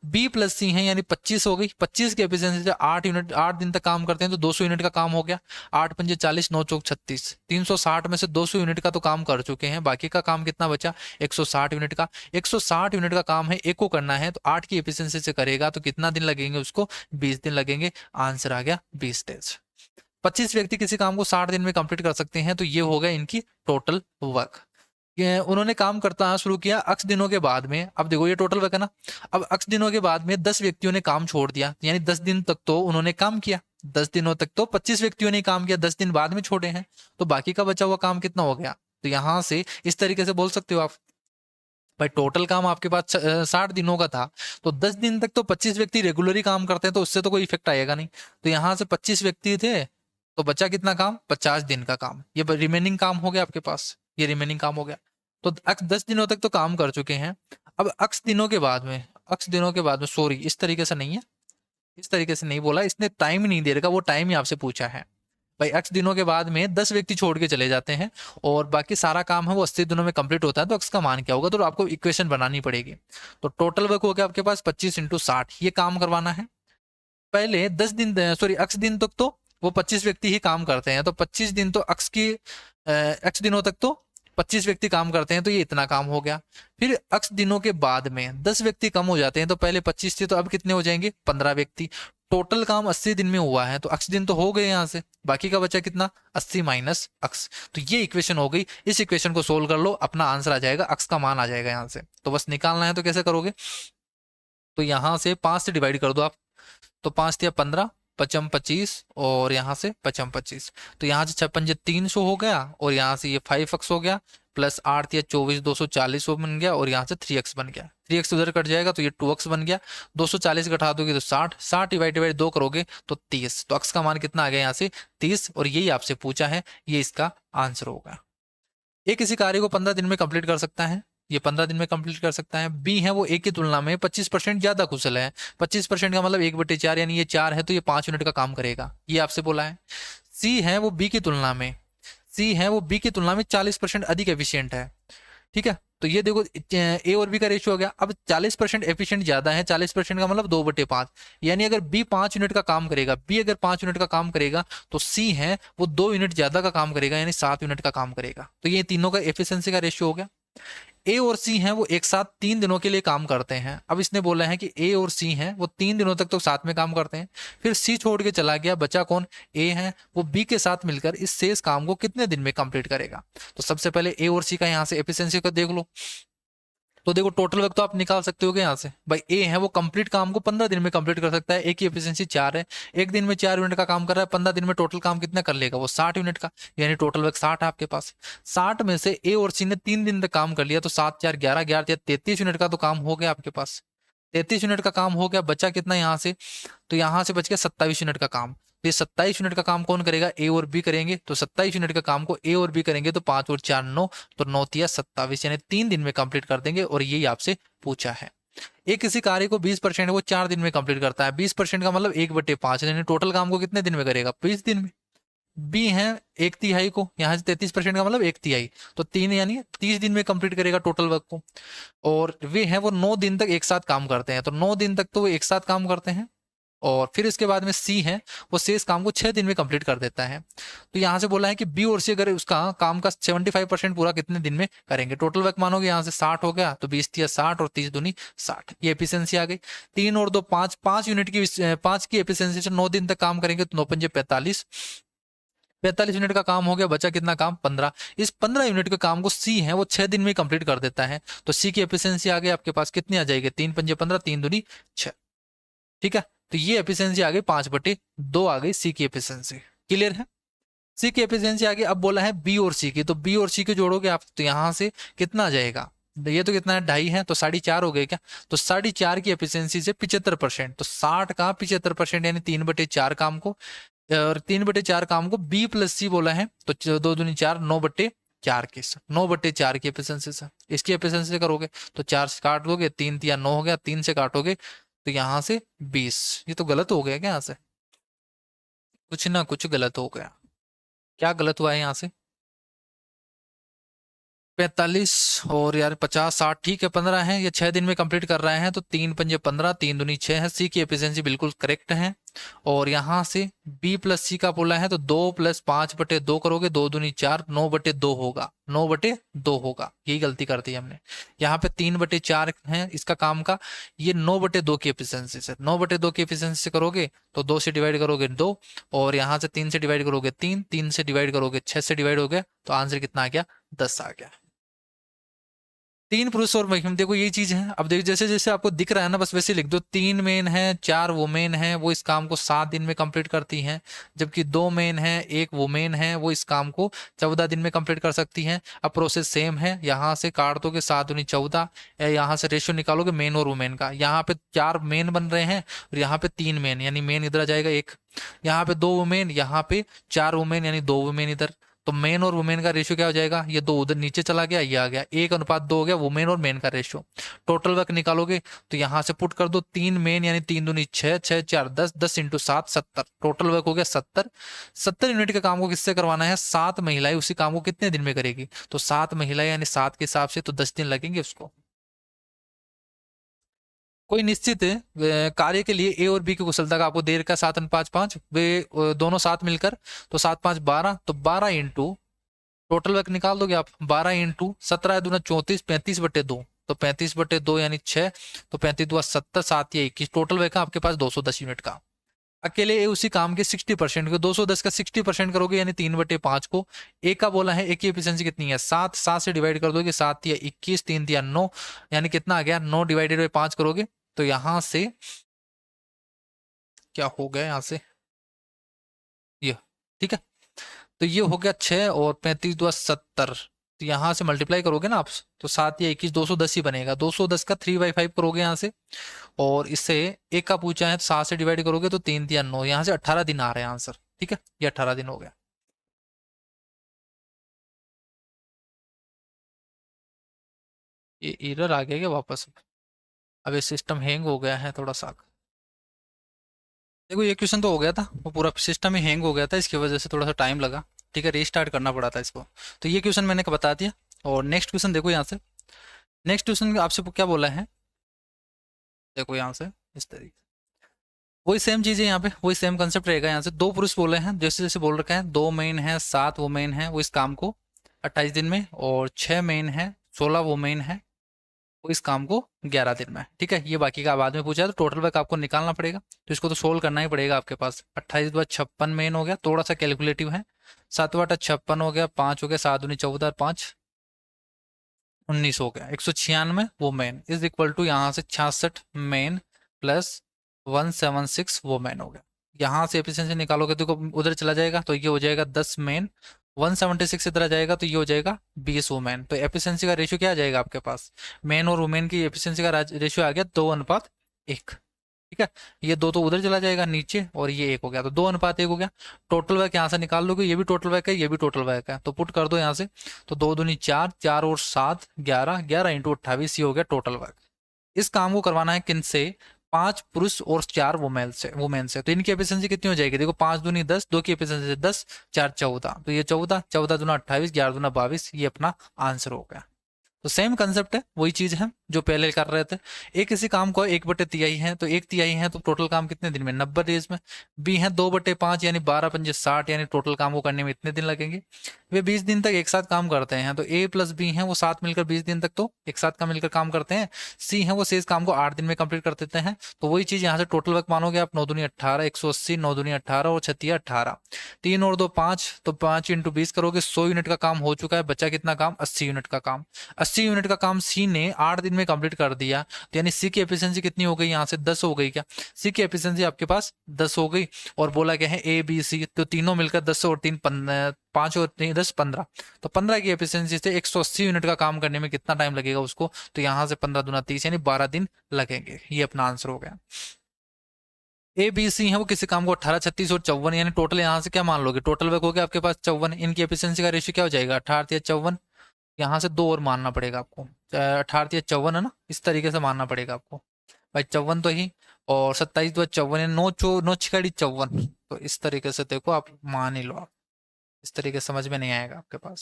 बी प्लस सी है, यानी 25 हो गई। 25 की एफिशिएंसी से 8 यूनिट 8 दिन तक काम करते हैं, तो 200 यूनिट का काम हो गया। 8 पंजे 40, 9 चौक 36, 360 में से 200 यूनिट का तो काम कर चुके हैं, बाकी का काम कितना बचा, 160 यूनिट का। 160 यूनिट का काम है, एक को करना है, तो 8 की एफिशिएंसी से करेगा तो कितना दिन लगेंगे उसको, 20 दिन लगेंगे। आंसर आ गया 20 डेज। 25 व्यक्ति किसी काम को 60 दिन में कंप्लीट कर सकते हैं, तो ये हो गया इनकी टोटल वर्क। उन्होंने काम करता शुरू किया x दिनों के बाद में। अब देखो ये टोटल वर्क है ना, अब x दिनों के बाद में 10 व्यक्तियों ने काम छोड़ दिया, यानी 10 दिन तक तो उन्होंने काम किया, 10 दिनों तक तो 25 व्यक्तियों ने काम किया, 10 दिन बाद में छोड़े हैं, तो बाकी का बचा हुआ काम कितना हो गया। तो यहां से इस तरीके से बोल सकते हो आप, भाई टोटल काम आपके पास 60 दिनों का था, तो 10 दिन तक तो 25 व्यक्ति रेगुलरली काम करते हैं, तो उससे तो कोई इफेक्ट आएगा नहीं। तो यहाँ से 25 व्यक्ति थे, तो बचा कितना काम, 50 दिन का काम, ये रिमेनिंग काम हो गया आपके पास, ये रिमेनिंग काम हो गया। तो अक्स 10 दिनों तक तो काम कर चुके हैं। अब अक्स दिनों के बाद में, अक्स दिनों के बाद में, सॉरी इस तरीके से नहीं है, इस तरीके से नहीं बोला, इसने टाइम ही नहीं दे रखा, वो टाइम ही आपसे पूछा है। भाई अक्स दिनों के बाद में 10 व्यक्ति छोड़ के चले जाते हैं, और बाकी सारा काम है वो 80 दिनों में कंप्लीट होता है, तो अक्स का मान क्या होगा, तो आपको इक्वेशन बनानी पड़ेगी। तो टोटल वर्क हो गया आपके पास 25 × 60, ये काम करवाना है। पहले 10 दिन, सॉरी अक्स दिन तक तो वो 25 व्यक्ति ही काम करते हैं, तो 25 दिन तो अक्स की अक्स दिनों तक तो 25 व्यक्ति काम करते हैं, तो ये इतना काम हो गया। फिर अक्स दिनों के बाद में 10 व्यक्ति कम हो जाते हैं, तो पहले 25 थे तो अब कितने हो जाएंगे, 15 व्यक्ति। टोटल काम 80 दिन में हुआ है, तो अक्स दिन तो हो गए यहाँ से, बाकी का बचा कितना, 80 माइनस अक्स। तो ये इक्वेशन हो गई। इस इक्वेशन को सोल्व कर लो, अपना आंसर आ जाएगा, अक्स का मान आ जाएगा यहाँ से। तो बस निकालना है, तो कैसे करोगे, तो यहाँ से 5 से डिवाइड कर दो आप, तो 5 या 15, पचम 25 और यहाँ से पचम 25, तो यहाँ से 56 हो गया और यहाँ से ये 5x हो गया, प्लस 8 या 24 240 वो बन गया और यहाँ से 3x बन गया, 3x उधर कट जाएगा तो ये 2x बन गया, 240 घटा दोगे तो 60, 60 डिवाइड 2 करोगे तो 30, तो x का मान कितना आ गया यहाँ से 30, और यही आपसे पूछा है, ये इसका आंसर होगा। ये किसी कार्य को 15 दिन में कंप्लीट कर सकता है, ये 15 दिन में कंप्लीट कर सकता है। बी है वो ए की तुलना में 25% ज्यादा कुशल है, 25% का मतलब 1/4, यानी ये 4 है तो ये 5 यूनिट का काम करेगा, ये आपसे बोला है। सी है वो बी की तुलना में, सी है वो बी की तुलना में 40% अधिक एफिशिएंट है, ठीक है। तो ये देखो ए और बी का रेशियो हो गया, अब 40% एफिशिएंट ज्यादा है, 40% का मतलब 2/5, यानी अगर बी 5 यूनिट का काम करेगा, बी अगर 5 यूनिट का काम करेगा तो सी है वो 2 यूनिट ज्यादा का काम करेगा, यानी 7 यूनिट का काम करेगा। तो ये तीनों का एफिशिएंसी का रेशियो हो गया। ए और सी हैं वो एक साथ 3 दिनों के लिए काम करते हैं। अब इसने बोला है कि ए और सी हैं वो 3 दिनों तक तो साथ में काम करते हैं, फिर सी छोड़ के चला गया, बचा कौन, ए है, वो बी के साथ मिलकर इस शेष काम को कितने दिन में कंप्लीट करेगा। तो सबसे पहले ए और सी का यहाँ से एफिशिएंसी को देख लो, तो देखो टोटल वर्क तो आप निकाल सकते हो यहाँ से, भाई ए है वो कंप्लीट काम को 15 दिन में कंप्लीट कर सकता है, ए की एफिशिएंसी 4 है, एक दिन में 4 यूनिट का काम कर रहा है, 15 दिन में टोटल काम कितना कर लेगा वो 60 यूनिट का, यानी टोटल वर्क 60 है आपके पास। 60 में से ए और सी ने 3 दिन तक काम कर लिया, तो 7 4 11 11 या 33 यूनिट का तो काम हो गया आपके पास, 33 यूनिट का काम हो गया, बचा कितना यहाँ से, तो यहाँ से बच गया 27 यूनिट का काम। तो ये 27 यूनिट का काम कौन करेगा, ए और बी करेंगे, तो 27 यूनिट का काम को ए और बी करेंगे, तो 5 और 4 9, तो 9 तिया 27, यानी 3 दिन में कंप्लीट कर देंगे, और यही आपसे पूछा है। एक किसी कार्य को 20% है वो 4 दिन में कंप्लीट करता है, 20% का मतलब 1/5, यानी टोटल काम को कितने दिन में करेगा, 20 दिन में। बी है 1/3 को, यहाँ से 33% का मतलब 1/3, तो 3 यानी 30 दिन में कंप्लीट करेगा टोटल वर्क को। और वे हैं वो 9 दिन तक एक साथ काम करते हैं, तो 9 दिन तक तो वो एक साथ काम करते हैं। और फिर इसके बाद में सी है वो शेष काम को 6 दिन में कंप्लीट कर देता है। तो यहाँ से बोला है कि बी और सी अगर उसका काम का 75% पूरा कितने दिन में करेंगे, टोटल वर्क मानोगे यहाँ से 60 हो गया, तो 20 तिया 60 और 30 दूनी 60, ये एफिशिएंसी आ गई। 3 और 2 5, 5 यूनिट की 5 की एफिशिएंसी से 9 दिन तक काम करेंगे, तो 9 पंजे 45, 45 यूनिट का काम हो गया, बचा कितना काम 15। इस 15 यूनिट के काम को सी है वो 6 दिन में कंप्लीट कर देता है, तो सी की एफिशिएंसी आ गई आपके पास कितनी आ जाएगी, 3 पंजे 15, 3 दूनी 6, ठीक है। तो ये एफिशिएंसी आ गई 5/2 आ गई सी की एफिशिएंसी, क्लियर है। सी की एफिशिएंसी आ गई, अब बोला है बी और सी की, तो बी और सी के जोड़ोगे आप, तो यहाँ से कितना आ जाएगा, ये तो कितना है 2.5 है, तो 4.5 हो गए क्या, तो 4.5 की एफिशिएंसी से 75%, तो 60 का 75%, यानी 3/4 काम को, और 3/4 काम को बी प्लस सी बोला है, तो 2 दूनी 4, 9/4 की, 9/4 की एफिशिएंसी से, इसकी एफिशिएंसी से करोगे तो 4 से काट दोगे, 3 या 9 हो गया, 3 से काटोगे तो यहाँ से 20, ये तो गलत हो गया क्या, यहाँ से कुछ ना कुछ गलत हो गया, क्या गलत हुआ है यहाँ से, 45 और यार 50 60, ठीक है 15 है, ये 6 दिन में कंप्लीट कर रहे हैं, तो 3 पंजे 15, 3 दूनी 6 है, सी की एफिशिएंसी बिल्कुल करेक्ट है। और यहाँ से बी प्लस सी का बोला है, तो 2 + 5/2 करोगे, 2 दूनी 4, 9/2 होगा, 9/2 होगा, यही गलती कर दी हमने। यहाँ पे 3/4 है इसका काम का, ये 9/2 की एफिशिएंसी से, 9/2 की एफिशिएंसी से करोगे तो 2 से डिवाइड करोगे 2, और यहाँ से 3 से डिवाइड करोगे 3, 3 से डिवाइड करोगे 6 से डिवाइड हो गया, तो आंसर कितना आ गया 10 आ गया। 3 पुरुष और महिला, देखो यही चीज है, अब देखो जैसे जैसे आपको दिख रहा है ना, बस वैसे लिख दो, 3 मेन है 4 वुमेन है, वो इस काम को 7 दिन में कंप्लीट करती हैं, जबकि 2 मेन है 1 वुमेन है, वो इस काम को 14 दिन में कंप्लीट कर सकती हैं। अब प्रोसेस सेम है, यहाँ से काट दोगे 7 दूनी 14, यहाँ से रेशियो निकालोगे मेन और वुमेन का, यहाँ पे 4 मेन बन रहे हैं और यहाँ पे 3 मेन, यानी मेन इधर आ जाएगा 1, यहाँ पे 2 वुमेन, यहाँ पे 4 वुमेन, यानी 2 वुमेन इधर, तो मेन और वुमेन का रेशियो क्या हो जाएगा, ये 2 उधर नीचे चला गया, ये आ गया 1:2 हो गया वुमेन और मेन का रेशियो। टोटल वर्क निकालोगे तो यहाँ से पुट कर दो, 3 मेन यानी 3 दूनी 6, 6 4 10, 10 × 7 70, टोटल वर्क हो गया 70। 70 यूनिट के काम को किससे करवाना है, 7 महिलाएं उसी काम को कितने दिन में करेगी, तो 7 महिलाएं यानी 7 के हिसाब से तो 10 दिन लगेंगे उसको। कोई निश्चित कार्य के लिए ए और बी की कुशलता का आपको दे रखा है 7:5 वे दोनों साथ मिलकर, तो 7 5 12, तो 12 इंटू टोटल वर्क निकाल दोगे आप, 12 इंटू 17 दूना 34, 35/2, तो 35/2 यानी 6, तो 35 2 70, 7 या 21, टोटल वर्क है आपके पास 210 यूनिट का। अकेले ए उसी काम के 60% को, 210 का 60% करोगे यानी 3/5 को। ए का बोला है, ए की एफिशिएंसी कितनी है 7 से डिवाइड कर दोगे, 7 या 21, 3 या 9, यानी कितना आ गया 9 / 5 करोगे तो यहाँ से क्या हो गया यहाँ से ये, ठीक है। तो ये हो गया 6 और 35 दुआ 70। तो यहाँ से मल्टीप्लाई करोगे ना आप, तो 7 या 21 210 ही बनेगा। 210 का 3/5 करोगे यहाँ से, और इससे एक का पूछा है तो 7 से डिवाइड करोगे तो 3 या 9, यहाँ से 18 दिन आ रहे हैं आंसर, ठीक है। ये 18 दिन हो गया। ये एरर आ गया क्या वापस? अब ये सिस्टम हैंग हो गया है थोड़ा सा। देखो ये क्वेश्चन तो हो गया था, वो पूरा सिस्टम ही हैंग हो गया था, इसकी वजह से थोड़ा सा टाइम लगा, ठीक है, रीस्टार्ट करना पड़ा था इसको। तो ये क्वेश्चन मैंने बता दिया। और नेक्स्ट क्वेश्चन देखो यहाँ से, नेक्स्ट क्वेश्चन आपसे क्या बोला है, देखो यहाँ से इस तरीके, वही सेम चीज़ है यहाँ पे, वही सेम कंसेप्ट रहेगा। यहाँ से दो पुरुष बोले हैं, जैसे जैसे बोल रखा है, 2 मेन है 7 वुमेन है, वो इस काम को 28 दिन में, और 6 मेन है 16 वुमेन है, वो इस काम को 11 दिन में, ठीक है। ये बाकी का बाद में पूछा है, तो टोटल वर्क आपको निकालना पड़ेगा, तो इसको तो सोल्व करना ही पड़ेगा आपके पास। 28 2 56 मेन हो गया, थोड़ा सा कैलकुलेटिव है। 7 8 56 हो गया, 5 हो गया, 7 दूनी 14, 5 19 हो गया। 196 वो मेन इज इक्वल टू यहाँ से 66 मेन प्लस 176 वो मैन हो गया। यहाँ से एफिशिएंसी निकालोगे तो उधर चला जाएगा, तो ये हो जाएगा 10 मेन, 176 इधर आ जाएगा तो ये हो जाएगा 20 वुमेन। तो एफिशिएंसी का रेशियो क्या आ जाएगा आपके पास, मेन और वुमेन की एफिशिएंसी का रेशियो आ गया 2:1, ठीक है। ये दो तो उधर चला जाएगा नीचे, और ये 1 हो गया, तो 2:1 हो गया। टोटल वर्क यहाँ से निकाल लोगे, ये भी टोटल वर्क है, ये भी टोटल वर्क है, तो पुट कर दो यहाँ से। तो 2 दूनी 4, 4 और 7 11, 11 इंटू 28, ये हो गया टोटल वर्क। इस काम को करवाना है किन से, 5 पुरुष और 4 वुमेन से। तो इनकी एफिशिएंसी कितनी हो जाएगी, देखो 5 दूनी 10, 2 की एफिशिएंसी 10, 4 14, तो ये 14, 14 दूना 28, 11 दूना 22, ये अपना आंसर हो गया। तो सेम कंसेप्ट है, वही चीज है जो पहले कर रहे थे। एक किसी काम को 1/3 है, तो 1/3 है, तो टोटल काम कितने दिन में, 90 डेज में। बी है 2/5 यानी 12 पंजे 60, यानी टोटल काम को करने में इतने दिन लगेंगे। वे 20 दिन तक एक साथ काम करते हैं, तो ए प्लस बी है वो साथ मिलकर 20 दिन तक तो एक साथ का मिलकर काम करते हैं। सी है वो शेष काम को 8 दिन में कंप्लीट कर देते हैं। तो वही चीज यहाँ से टोटल वर्क मानोगे आप, 9 दूनी 18, 180, 9 दूनी 18 और 36 18, 3 और 2 5, तो 5 इंटू 20 करोगे, 100 यूनिट का काम हो चुका है। बचा कितना काम, 80 यूनिट का काम। 80 यूनिट का काम सी ने 8 दिन में कंप्लीट कर दिया, तो यानी सी की एफिशिएंसी कितनी हो गई, यहाँ से 10 हो गई क्या, सी की एफिशिएंसी आपके पास 10 हो गई। और बोला क्या है ए बी सी, तो तीनों मिलकर 10 और 3 5 और 3 10 15, तो 15 की एफिशिएंसी से 180 यूनिट का काम करने में कितना टाइम लगेगा उसको, तो यहाँ से 15 दूना 30 यानी 12 दिन लगेंगे। ये अपना आंसर हो गया। ए बी सी है वो किसी काम को 18 36 और 54, यानी टोटल यहाँ से क्या मान लोगे, टोटल वर्क हो गया आपके पास 54, इनकी एफिशिएंसी का रेशियो क्या हो जाएगा, 18 या 54, यहाँ से 2 और मानना पड़ेगा आपको, 18 या 54 है ना, इस तरीके से मानना पड़ेगा आपको भाई, 54 तो ही, और 27 तो 54 है, 9 छिकड़ी 54, तो इस तरीके से देखो आप मान ही लो आप, इस तरीके से समझ में नहीं आएगा आपके पास।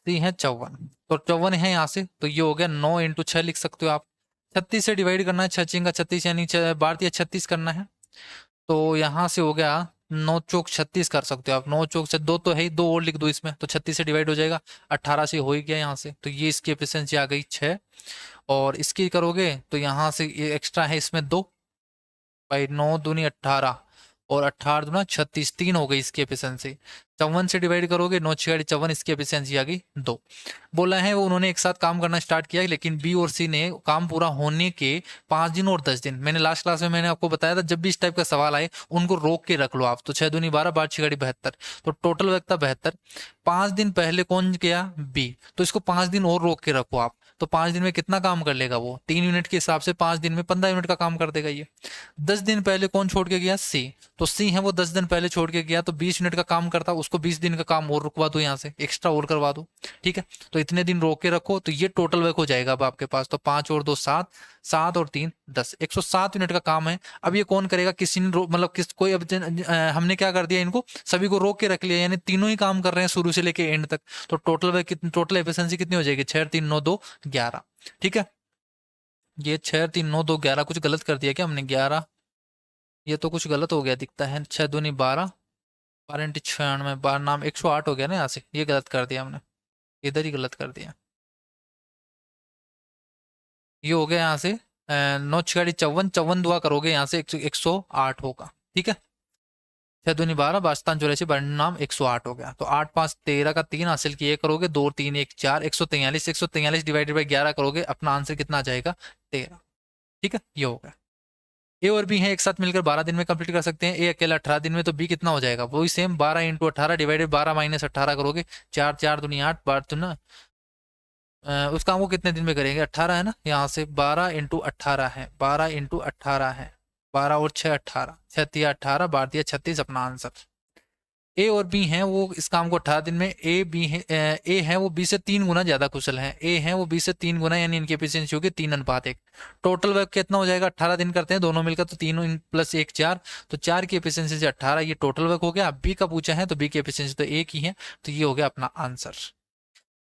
सी है 54, तो 54 है यहाँ से, तो ये हो गया 9 इंटू 6 लिख सकते हो आप। 36 से डिवाइड करना है, 6 का 36 यानी 12 या 36 करना है, तो यहाँ से हो गया 9 चौक 36 कर सकते हो आप, 9 चौक से 2 तो है ही, 2 और लिख दो इसमें, तो 36 से डिवाइड हो जाएगा, 18 से हो ही गया यहाँ से, तो ये इसकी एफिशिएंसी आ गई 6। और इसकी करोगे तो यहाँ से ये एक्स्ट्रा है इसमें 2, भाई 9 दूनी 18 और 18 दूना 36, 3 हो गई इसकी एफिशिएंसी। 54 से डिवाइड करोगे, 9 छियाड़ी 54, इसकी एफिशिएंसी आ गई 2। बोला है वो उन्होंने एक साथ काम करना स्टार्ट किया, लेकिन बी और सी ने काम पूरा होने के 5 दिन और 10 दिन, मैंने लास्ट क्लास में मैंने आपको बताया था, जब भी इस टाइप का सवाल आए उनको रोक के रख लो आप। तो 6 दूनी 12, 12 छियाड़ी 72, तो टोटल वर्क था 72। 5 दिन पहले कौन किया, बी, तो इसको 5 दिन और रोक के रखो आप, तो 5 दिन में कितना काम कर लेगा वो, 3 यूनिट के हिसाब से 5 दिन में 15 यूनिट का काम कर देगा ये। 10 दिन पहले कौन छोड़ के गया, सी, तो सी है वो 10 दिन पहले छोड़ के गया, तो 20 यूनिट का काम करता, उसको 20 दिन का काम और रुकवा दो, यहाँ से एक्स्ट्रा और करवा दो, ठीक है। तो इतने दिन रोक के रखो, तो ये टोटल वर्क हो जाएगा अब आपके पास, तो 5 और 2 7, 7 और 3 10, 107 यूनिट का काम है। अब ये कौन करेगा, किसी ने मतलब किस कोई अब हमने क्या कर दिया, इनको सभी को रोक के रख लिया, यानी तीनों ही काम कर रहे हैं शुरू से लेके एंड तक, तो टोटल वर्क कितनी, टोटल एफिशिएंसी कितनी हो जाएगी, 6 3 9 2 11, ठीक है। ये 6 3 9 2 11, कुछ गलत कर दिया क्या हमने, 11, ये तो कुछ गलत हो गया दिखता है, 6 दूनी 12, 12 इंटू 96, 12 नाम 108 हो गया ना यहाँ से, ये गलत कर दिया हमने, इधर ही गलत कर दिया। ये हो गया यहाँ से 9 छियाड़ी 54, 54 दुआ करोगे यहाँ से 108 होगा, ठीक है। 6 दूनी 12, 12 84, परिणाम 108 हो गया, तो 8 5 13 का 3 हासिल किए करोगे, 2 3 1 4, 143, 143 डिवाइडेड बाई 11 करोगे, अपना आंसर कितना आ जाएगा, 13। ठीक है, ये हो गया। ए और बी हैं एक साथ मिलकर 12 दिन में कंप्लीट कर सकते हैं, ए अकेला 18 दिन में, तो बी कितना हो जाएगा, वही सेम 12 इंटू 18 डिवाइडेड 12 माइनस 18 करोगे, 4 4 दूनी 8, बार तो ना उस काम को कितने दिन में करेंगे, 18 है ना, यहाँ से 12 इंटू 18 है, 12 इंटू 18 है, 12 और 6 18, 6 दिया 18, 12 दिया 36, अपना आंसर। ए और बी हैं वो इस काम को 18 दिन में, ए है वो बी से 3 गुना ज्यादा कुशल है, ए है वो बी से 3 गुना, यानी इनकी एफिशिएंसी होगी 3:1। टोटल वर्क कितना हो जाएगा, 18 दिन करते हैं दोनों मिलकर, तो 3 प्लस 1 4, तो 4 की एफिशिएंसी से 18, ये टोटल वर्क हो गया। अब बी का पूछा है तो बी की एफिशिएंसी तो 1 ही है, तो ये हो गया अपना आंसर।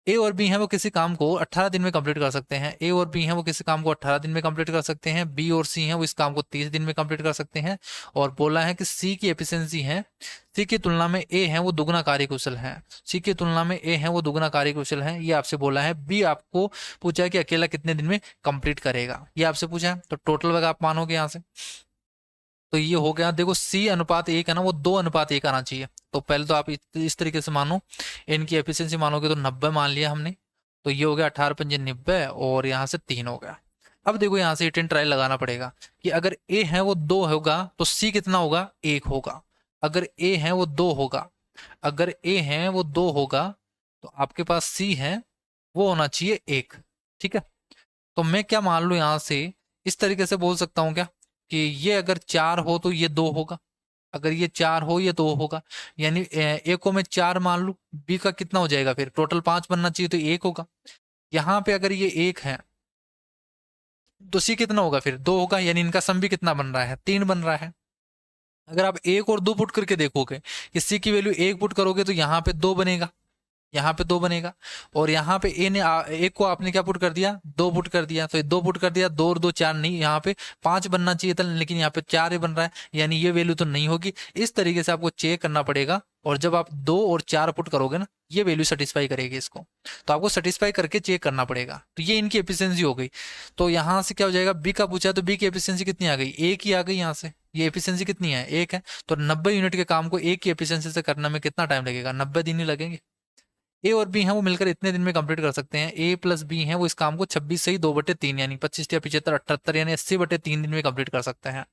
ए और बी हैं वो किसी काम को 18 दिन में कंप्लीट कर सकते हैं, ए और बी हैं वो किसी काम को 18 दिन में कंप्लीट कर सकते हैं, बी और सी हैं वो इस काम को 30 दिन में कंप्लीट कर सकते हैं। और बोला है कि सी की एफिशिएंसी है, सी की तुलना में ए है वो दुगना कार्यकुशल है, सी की तुलना में ए है वो दुगना कार्यकुशल है, ये आपसे बोला है। बी आपको पूछा है कि अकेला कितने दिन में कंप्लीट करेगा, ये आपसे पूछा है, तो टोटल वर्क आप मानोगे यहाँ से, तो ये हो गया। देखो C/1 है ना, वो 2:1 आना चाहिए, तो पहले तो आप इस तरीके से मानो, इनकी एफिशिएंसी मानोगे तो 90 मान लिया हमने, तो ये हो गया 18 पंजे 90, और यहाँ से 3 हो गया। अब देखो यहाँ से हिट ट्रायल लगाना पड़ेगा कि अगर ए है वो 2 होगा तो सी कितना होगा, 1 होगा। अगर ए है वो 2 होगा, अगर ए है वो 2 होगा, तो आपके पास सी है वो होना चाहिए 1। ठीक है, तो मैं क्या मान लूँ यहाँ से, इस तरीके से बोल सकता हूँ क्या, कि ये अगर 4 हो तो ये 2 होगा, अगर ये 4 हो ये 2 होगा, यानी ए को मैं 4 मान लूँ, बी का कितना हो जाएगा, फिर टोटल 5 बनना चाहिए तो 1 होगा। यहाँ पे अगर ये 1 है तो सी कितना होगा, फिर 2 होगा, यानी इनका सम भी कितना बन रहा है, 3 बन रहा है। अगर आप 1 और 2 पुट करके देखोगे कि सी की वैल्यू 1 पुट करोगे तो यहाँ पे 2 बनेगा, यहाँ पे 2 बनेगा, और यहाँ पे एक को आपने क्या पुट कर दिया, 2 पुट कर दिया, तो 2 पुट कर दिया, 2 और 2 4, नहीं यहाँ पे 5 बनना चाहिए था, लेकिन यहाँ पे 4 ही बन रहा है, यानी ये वैल्यू तो नहीं होगी। इस तरीके से आपको चेक करना पड़ेगा, और जब आप 2 और 4 पुट करोगे ना, ये वैल्यू सेटिस्फाई करेगी इसको, तो आपको सेटिस्फाई करके चेक करना पड़ेगा। तो ये इनकी एफिशिएंसी हो गई। तो यहाँ से क्या हो जाएगा, बी का पूछा है तो बी की एफिशिएंसी कितनी आ गई, 1 ही आ गई। यहाँ से ये एफिशिएंसी कितनी है, 1 है, तो 90 यूनिट के काम को 1 की एफिशिएंसी से करने में कितना टाइम लगेगा, 90 दिन ही लगेंगे। ए और बी हैं वो मिलकर इतने दिन में कंप्लीट कर सकते हैं, ए प्लस बी हैं वो इस काम को 26 से ही 2/3 यानी 25 या 75 78 यानी 80/3 दिन में कंप्लीट कर सकते हैं।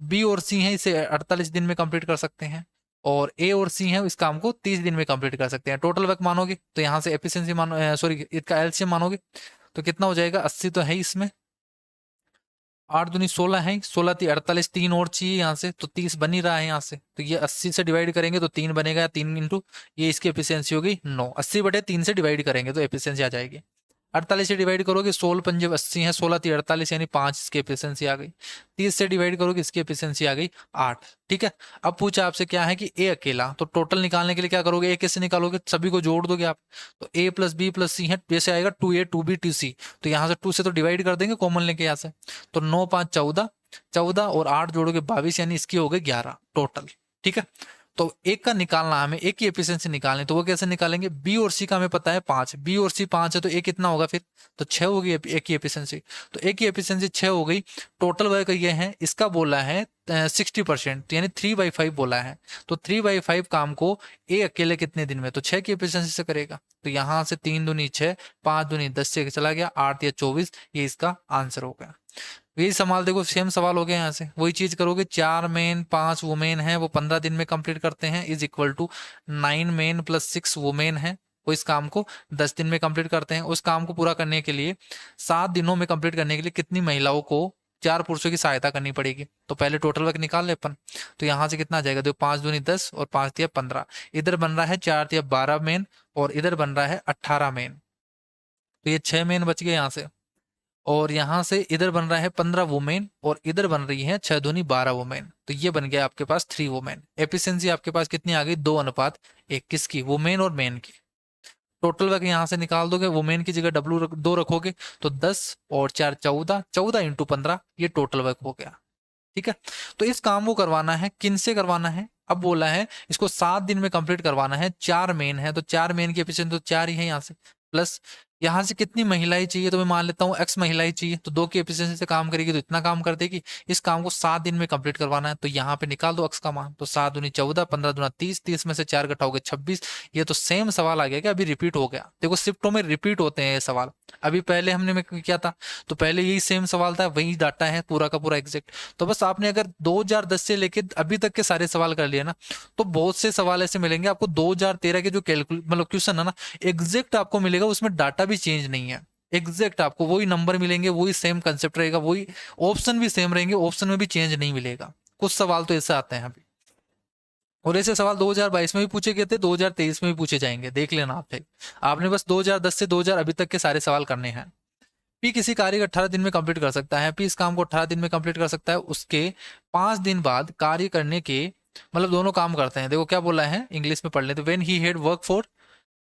बी और सी हैं इसे 48 दिन में कंप्लीट कर सकते हैं, और ए और सी हैं इस काम को 30 दिन में कंप्लीट कर सकते हैं। टोटल वर्क मानोगे तो यहाँ से एफिशिएंसी मानो, सॉरी इसका एलसीएम मानोगे तो कितना हो जाएगा, 80 तो है इसमें, 8 दूनी 16 है, 16 थी 48, 3 और चाहिए यहाँ से, तो 30 बन ही रहा है यहाँ से, तो ये 80 से डिवाइड करेंगे तो 3 बनेगा, 3 इंटू ये इसकी एफिशिएंसी होगी 9, 80/3 से डिवाइड करेंगे तो एफिशिएंसी आ जाएगी। 48 से डिवाइड करोगे 16 पंजे 80 है, 16 थी 48 यानी 5 इसकी एफिशिएंसी आ गई। 30 से डिवाइड करोगे इसकी एफिशिएंसी आ गई 8। ठीक है, अब पूछा आपसे क्या है कि ए अकेला, तो टोटल निकालने के लिए क्या करोगे, ए कैसे निकालोगे, सभी को जोड़ दोगे आप, तो ए प्लस बी प्लस सी है, जैसे आएगा 2a 2b 2c, तो यहाँ से 2 से तो डिवाइड कर देंगे कॉमन लेके यहाँ से, तो 9 5 14, 14 और 8 जोड़ोगे 22, यानी इसकी हो गई 11 टोटल। ठीक है, तो एक का निकालना हमें, एक की एफिशिएंसी निकालनी, तो वो कैसे निकालेंगे, बी और सी का हमें पता है 5, बी और सी 5 है तो ए कितना होगा फिर, तो 6 होगी एक की एफिशिएंसी, तो एक की एफिशिएंसी 6 हो गई। टोटल वर्क ये है, इसका बोला है 60%, यानी 3/5 बोला है, तो 3/5 काम को ए अकेले कितने दिन में, तो 6 की एफिशिएंसी से करेगा, तो यहाँ से 3 दूनी 6, 5 दूनी 10 से चला गया, 8 या 24, ये इसका आंसर हो गया। यही सवाल देखो, सेम सवाल हो गया, यहाँ से वही चीज करोगे, 4 मेन 5 वुमेन है वो 15 दिन में कंप्लीट करते हैं, is equal to 9 men plus 6 women है वो इस काम को 10 दिन में कंप्लीट करते हैं। उस काम को पूरा करने के लिए 7 दिनों में कंप्लीट करने के लिए कितनी महिलाओं को 4 पुरुषों की सहायता करनी पड़ेगी, तो पहले टोटल वर्क निकाल ले अपन, तो यहाँ से कितना आ जाएगा, देखो 5 दूनी 10 और 5 तिया 15, इधर बन रहा है 4 तिया 12 मेन और इधर बन रहा है 18 मेन, तो ये 6 मेन बच गए यहाँ से, और यहाँ से इधर बन रहा है 15 वुमेन और इधर बन रही है 6 दूनी 12 वुमेन, तो ये बन गया आपके पास 3 वुमेन। एफिशिएंसी आपके पास कितनी आ गई, 2:1, किसकी, वुमेन और मेन की। टोटल वर्क यहाँ से निकाल दोगे, वुमेन की जगह W 2 रखोगे तो 10 और 4 14, 14 इंटू 15, ये टोटल वर्क हो गया। ठीक है, तो इस काम को करवाना है, किन से करवाना है, अब बोला है इसको 7 दिन में कंप्लीट करवाना है, 4 मेन है तो 4 मेन की एफिशिएंसी तो 4 ही है यहाँ से, प्लस यहाँ से कितनी महिलाएं चाहिए, तो मैं मान लेता हूँ x महिलाएं चाहिए, तो 2 की एफिशिएंसी से काम करेगी तो इतना काम कर देगी। इस काम को 7 दिन में कंप्लीट करवाना है, तो यहाँ पे निकाल दो x का मान, तो 7 दूनी 14, 15 दूना 30, 30 में से 4 घटाओगे 26। ये तो सेम सवाल आ गया क्या, अभी रिपीट हो गया। देखो शिफ्टों में रिपीट होते हैं ये सवाल। अभी पहले हमने में किया था, तो पहले यही सेम सवाल था, वही डाटा है पूरा का पूरा एग्जैक्ट। तो बस आपने अगर 2010 से लेके अभी तक के सारे सवाल कर लिए ना, तो बहुत से सवाल ऐसे मिलेंगे आपको 2013 के जो कैलकुलेट मतलब क्वेश्चन है ना, एग्जैक्ट आपको मिलेगा, उसमें डाटा भी चेंज नहीं है। एग्जैक्ट आपको वही नंबर मिलेंगे, वही सेम कंसेप्ट रहेगा, वही ऑप्शन भी सेम रहेंगे, ऑप्शन में भी चेंज नहीं मिलेगा। कुछ सवाल तो ऐसे आते हैं अभी, और ऐसे सवाल 2022 में भी पूछे गए थे, 2023 में भी पूछे जाएंगे, देख लेना आप। आपने बस 2010 से 2000 अभी तक के सारे सवाल करने हैं। पी किसी कार्य को 18 दिन में कंप्लीट कर सकता है, पी इस काम को 18 दिन में कंप्लीट कर सकता है, उसके 5 दिन बाद कार्य करने के, मतलब दोनों काम करते हैं। देखो क्या बोला है, इंग्लिश में पढ़ लेते। When he had work for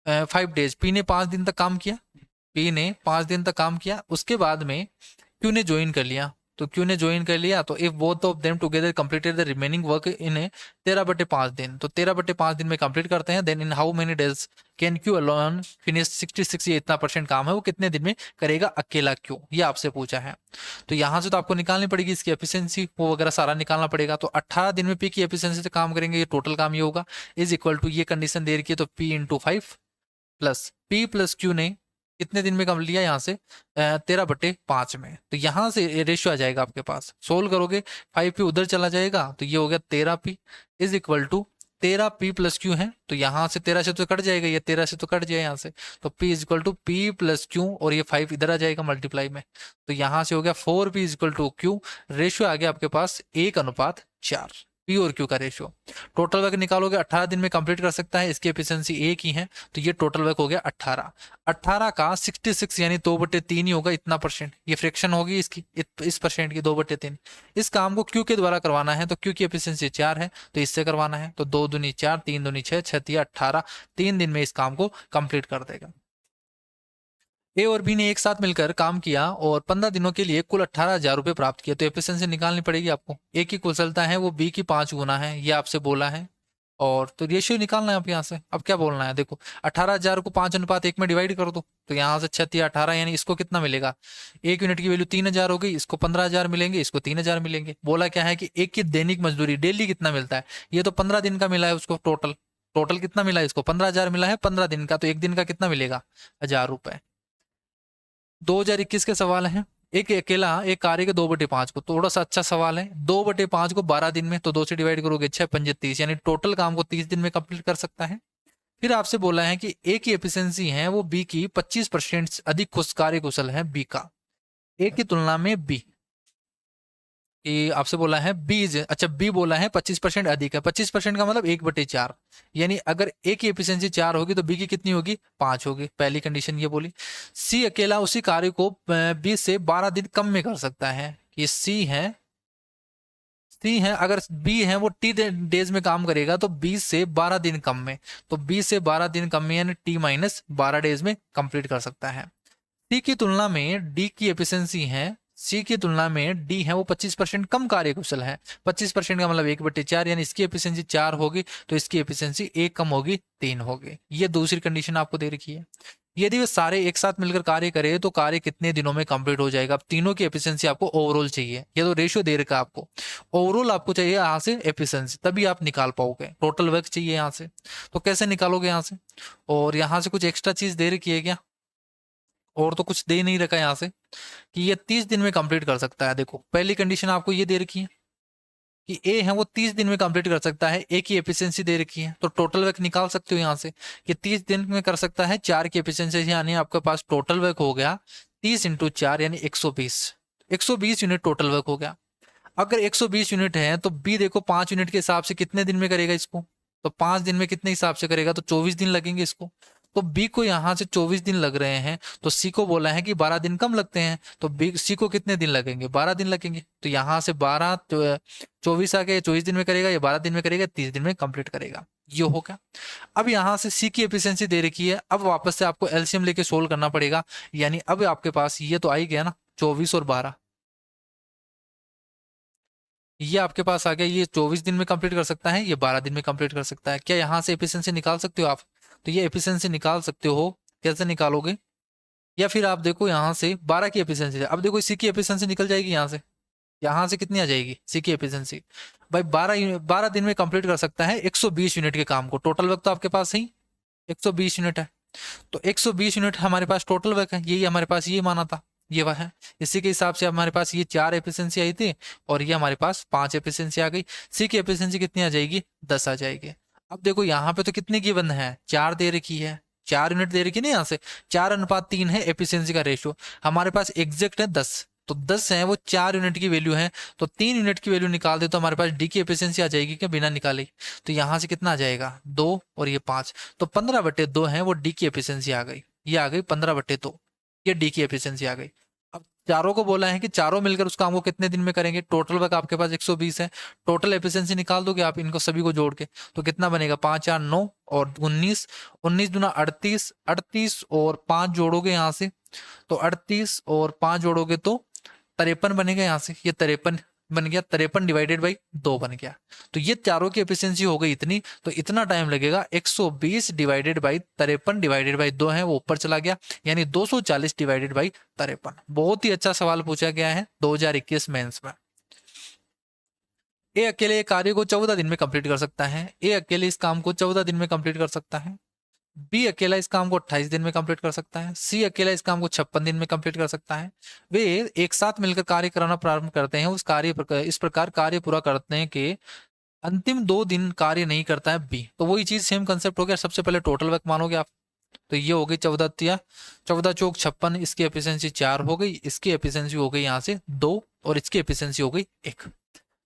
5 days, P ने 5 दिन तक काम किया, पी ने 5 दिन तक काम किया, उसके बाद में क्यू ने ज्वाइन कर लिया। तो क्यू ने ज्वाइन कर लिया, तो if both of them together completed the remaining work in 13/5 दिन, तो 13/5 दिन में कंप्लीट करते हैं। Then in how many days can Q alone finish 66, ये इतना परसेंट काम है वो कितने दिन में करेगा अकेला क्यू, ये आपसे पूछा है। तो यहाँ से तो आपको निकालनी पड़ेगी इसकी एफिशिएंसी, वो वगैरह सारा निकालना पड़ेगा। तो 18 दिन में पी की एफिशिएंसी से काम करेंगे, ये टोटल काम ये होगा, इज इक्वल टू, ये कंडीशन दे रखी है, तो P into 5 plus P plus Q ने कितने दिन में कम लिया, यहाँ से 13/5 में। तो यहाँ से रेशियो आ जाएगा आपके पास, सोल्व करोगे 5p उधर चला जाएगा, तो ये हो गया 13p is equal to 13p plus Q है, तो यहाँ से 13 से तो कट जाएगा, ये 13 से तो कट जाए यहाँ से, तो p is equal to P plus Q, और ये 5 इधर आ जाएगा मल्टीप्लाई में, तो यहाँ से हो गया 4p is equal to Q. Ratio आ गया आपके पास 1:4, पी और क्यू का रेशियो। टोटल वर्क निकालोगे 18 दिन में कंप्लीट कर सकता है, इसकी एफिशिएंसी एक ही है, तो ये टोटल वर्क हो गया 18। 18 का 66 यानी 2/3 ही होगा, इतना परसेंट, ये फ्रैक्शन होगी इसकी, इस परसेंट की 2/3। इस काम को क्यू के द्वारा करवाना है, तो क्यू की एफिशिएंसी 4 है, तो इससे करवाना है, तो 2 दूनी 4, 3 दूनी 6, 6 18, 3 दिन में इस काम को कंप्लीट कर देगा। ए और बी ने एक साथ मिलकर काम किया और 15 दिनों के लिए कुल 18,000 रुपये प्राप्त किए, तो एफिशिएंसी निकालनी पड़ेगी आपको। ए की कुशलता है वो बी की 5 गुना है, ये आपसे बोला है, और तो रेशियो निकालना है आप यहाँ से। अब क्या बोलना है, देखो 18,000 को 5:1 में डिवाइड कर दो, तो यहाँ से 6×18 यानी इसको कितना मिलेगा, 1 यूनिट की वैल्यू 3,000 हो गई, इसको 15,000 मिलेंगे, इसको 3,000 मिलेंगे। बोला क्या है कि एक की दैनिक मजदूरी डेली कितना मिलता है, ये तो 15 दिन का मिला है उसको, टोटल टोटल कितना मिला है इसको, 15,000 मिला है 15 दिन का, तो एक दिन का कितना मिलेगा, 1,000 रुपए। 2021 के सवाल हैं। एक अकेला एक कार्य के 2/5 को, थोड़ा सा अच्छा सवाल है। 2/5 को 12 दिन में, तो 2 से डिवाइड करोगे 6×5 30, यानी टोटल काम को 30 दिन में कंप्लीट कर सकता है। फिर आपसे बोला है कि ए की एफिशिएंसी है वो बी की 25% अधिक कार्य कुशल है, बी का ए की तुलना में बी, कि आपसे बोला है बी, अच्छा बी बोला है 25% अधिक है, 25% का मतलब 1/4, यानी अगर ए की एफिशिएंसी 4 होगी तो बी की कितनी होगी, 5 होगी, पहली कंडीशन ये बोली। सी अकेला उसी कार्य को बी से 12 दिन कम में कर सकता है, ये सी है, अगर बी है वो टी डेज में काम करेगा तो बी से 12 दिन कम में, तो बी से 12 दिन कम में यानी t-12 डेज में कंप्लीट कर सकता है। सी की तुलना में डी की एफिशिएंसी है, सी की तुलना में डी है वो 25% कम कार्यकुशल है। 25% का मतलब 1/4, यानी इसकी एफिशिएंसी 4 होगी तो इसकी एफिशिएंसी 1 कम होगी 3 होगी। ये दूसरी कंडीशन आपको दे रखी है। यदि वे सारे एक साथ मिलकर कार्य करें तो कार्य कितने दिनों में कंप्लीट हो जाएगा। अब तीनों की एफिशिएंसी आपको ओवरऑल चाहिए, ये तो रेशियो दे रखा है आपको, ओवरऑल आपको चाहिए यहाँ से एफिशिएंसी, तभी आप निकाल पाओगे। टोटल वर्क चाहिए यहाँ से, तो कैसे निकालोगे यहाँ से, और यहाँ से कुछ एक्स्ट्रा चीज दे रखी है क्या, और तो कुछ दे नहीं रखा यहाँ से कि ये 30 दिन में कंप्लीट कर सकता है। देखो पहली कंडीशन आपको ये दे रखी है कि ए है वो 30 दिन में कंप्लीट कर सकता है, ए की एफिशिएंसी दे रखी है, तो टोटल वर्क निकाल सकते हो यहाँ से कि 30 दिन में कर सकता है, 4 की एफिशिएंसी, यानी आपके पास टोटल वर्क हो गया 30 × 4 यानी 120 यूनिट टोटल वर्क हो गया। अगर 120 यूनिट है तो बी देखो 5 यूनिट के हिसाब से कितने दिन में करेगा इसको, तो 5 दिन में कितने हिसाब से करेगा, तो 24 दिन लगेंगे इसको, तो बी को यहाँ से 24 दिन लग रहे हैं, तो सी को बोला है कि 12 दिन कम लगते हैं, तो बी सी को कितने दिन लगेंगे, 12 दिन लगेंगे, तो यहाँ से 12 24 आ गए, 24 दिन में करेगा या 12 दिन में करेगा, 30 दिन में कंप्लीट करेगा, ये होगा। अब यहाँ से सी की एफिशिएंसी दे रखी है, अब वापस से आपको एलसीएम लेके सोल्व करना पड़ेगा, यानी अब आपके पास ये तो आ ही गया ना 24 और 12, ये आपके पास आ गया, ये 24 दिन में कंप्लीट कर सकता है, ये 12 दिन में कंप्लीट कर सकता है। क्या यहाँ से एफिशिएंसी निकाल सकते हो आप, तो ये एफिशिएंसी निकाल सकते हो, कैसे निकालोगे, या फिर आप देखो यहाँ से 12 की एफिशिएंसी है, अब देखो सी की एफिशिएंसी निकल जाएगी यहाँ से कितनी आ जाएगी सी की एफिशिएंसी। भाई 12 दिन में कंप्लीट कर सकता है 120 यूनिट के काम को। टोटल वर्क तो आपके पास ही 120 यूनिट है, तो 120 यूनिट हमारे पास टोटल वर्क है, यही हमारे पास ये माना था, ये वह है। इसी के हिसाब से हमारे पास ये 4 एफिशिएंसी आई थी और ये हमारे पास 5 एफिशिएंसी आ गई। सी की एफिशिएंसी कितनी आ जाएगी, 10 आ जाएगी। अब देखो यहाँ पे तो कितनी गिवन है, 4 दे रखी है, 4 यूनिट दे रखी है ना, यहाँ से 4:3 है एफिशिएंसी का रेशियो। हमारे पास एग्जैक्ट है 10, तो 10 है वो 4 यूनिट की वैल्यू है, तो 3 यूनिट की वैल्यू निकाल दे तो हमारे पास डी की एफिशिएंसी आ जाएगी क्या, बिना निकाले। तो यहाँ से कितना आ जाएगा, 2 और ये 5, तो 15/2 है वो डी की एफिशिएंसी आ गई। ये आ गई 15/2, ये डी की एफिशिएंसी आ गई। अब चारों को बोला है कि चारों मिलकर उस काम को कितने दिन में करेंगे। टोटल वर्क आपके पास 120 है, टोटल एफिशिएंसी निकाल दोगे आप इनको सभी को जोड़ के, तो कितना बनेगा, 5 4 9 और 19, 19 दूना 38, 38 और 5 जोड़ोगे यहाँ से, तो 38 और 5 जोड़ोगे तो 53 बनेगा। यहाँ से ये 53 बन गया, 53/2 बन गया। तो ये चारों की एफिशिएंसी हो गई इतनी, तो इतना टाइम लगेगा 120 डिवाइडेड बाई 53/2 है वो ऊपर चला गया, यानी 240 डिवाइडेड बाई 53। बहुत ही अच्छा सवाल पूछा गया है 2021 मेंस में। ए अकेले कार्य को 14 दिन में कंप्लीट कर सकता है, ए अकेले इस काम को 14 दिन में कंप्लीट कर सकता है, बी अकेला इस काम को 28 दिन में कंप्लीट कर सकता है, सी अकेला इस काम को 56 दिन में कंप्लीट कर सकता है। वे एक साथ मिलकर कार्य कराना प्रारंभ करते हैं, इस प्रकार कार्य पूरा करते हैं कि अंतिम 2 दिन कार्य नहीं करता है बी। तो वही चीज सेम कंसेप्ट हो गया, सबसे पहले टोटल वर्क मानोगे आप, तो ये हो गई 14 चौक 56, इसकी एफिशिएंसी 4 हो गई, इसकी एफिशिएंसी हो गई यहाँ से 2 और इसकी एफिशिएंसी हो गई 1।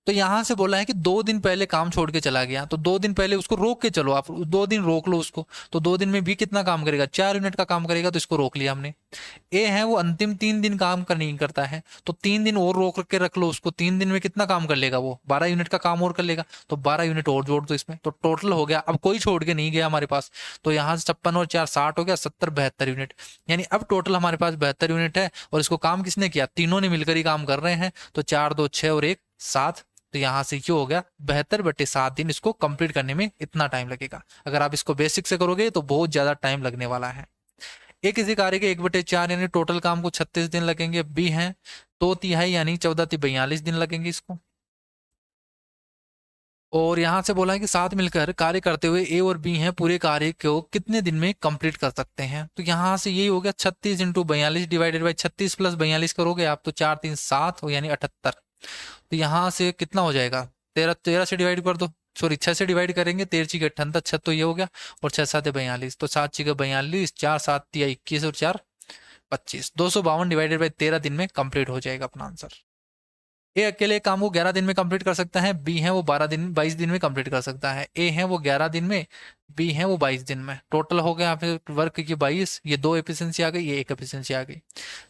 तो यहां से बोला है कि 2 दिन पहले काम छोड़ के चला गया, तो 2 दिन पहले उसको रोक के चलो, आप 2 दिन रोक लो उसको, तो 2 दिन में भी कितना काम करेगा, 4 यूनिट का काम करेगा, तो इसको रोक लिया हमने। ए है वो अंतिम 3 दिन काम कर नहीं करता है, तो 3 दिन और रोक के रख लो उसको, 3 दिन में कितना काम कर लेगा वो, 12 यूनिट का काम और कर लेगा, तो 12 यूनिट और जोड़ दो इसमें, तो टोटल हो गया। अब कोई छोड़ के नहीं गया हमारे पास, तो यहाँ से 56 और 4 60 हो गया, 70 72 यूनिट, यानी अब टोटल हमारे पास 72 यूनिट है। और इसको काम किसने किया, तीनों ने मिलकर ही काम कर रहे हैं, तो 4 2 6 और 1 7, तो यहाँ से क्यों हो गया 72/7 दिन, इसको कंप्लीट करने में इतना टाइम लगेगा। अगर आप इसको बेसिक से करोगे तो बहुत ज्यादा टाइम लगने वाला है। एक इसी कार्य के 1/4 यानी टोटल काम को 36 दिन लगेंगे, बी है 2/3 यानी 14 42 दिन लगेंगे इसको। और यहाँ से बोला है कि साथ मिलकर कार्य करते हुए ए और बी हैं पूरे कार्य को कितने दिन में कंप्लीट कर सकते हैं। तो यहाँ से यही हो गया 36 × 42 डिवाइडेड बाई 36 + 42 करोगे आप, तो 4 3 7 यानी 78। तो यहाँ से कितना हो जाएगा, 13 से डिवाइड कर दो, सॉरी 6 से डिवाइड करेंगे, 13 × 78 6, तो ये हो गया, और 6 7 42, तो 7 6 42, 4 7 21 और 4 25, 252 डिवाइडेड बाई 13 दिन में कंप्लीट हो जाएगा अपना आंसर। ए अकेले काम को 11 दिन में कंप्लीट कर सकता है, बी है वो 22 दिन में कंप्लीट कर सकता है। ए है वो 11 दिन में, बी है वो 22 दिन में। टोटल हो गया फिर वर्क की 22, ये 2 एफिशिएंसी आ गई, ये 1 एफिशिएंसी आ गई।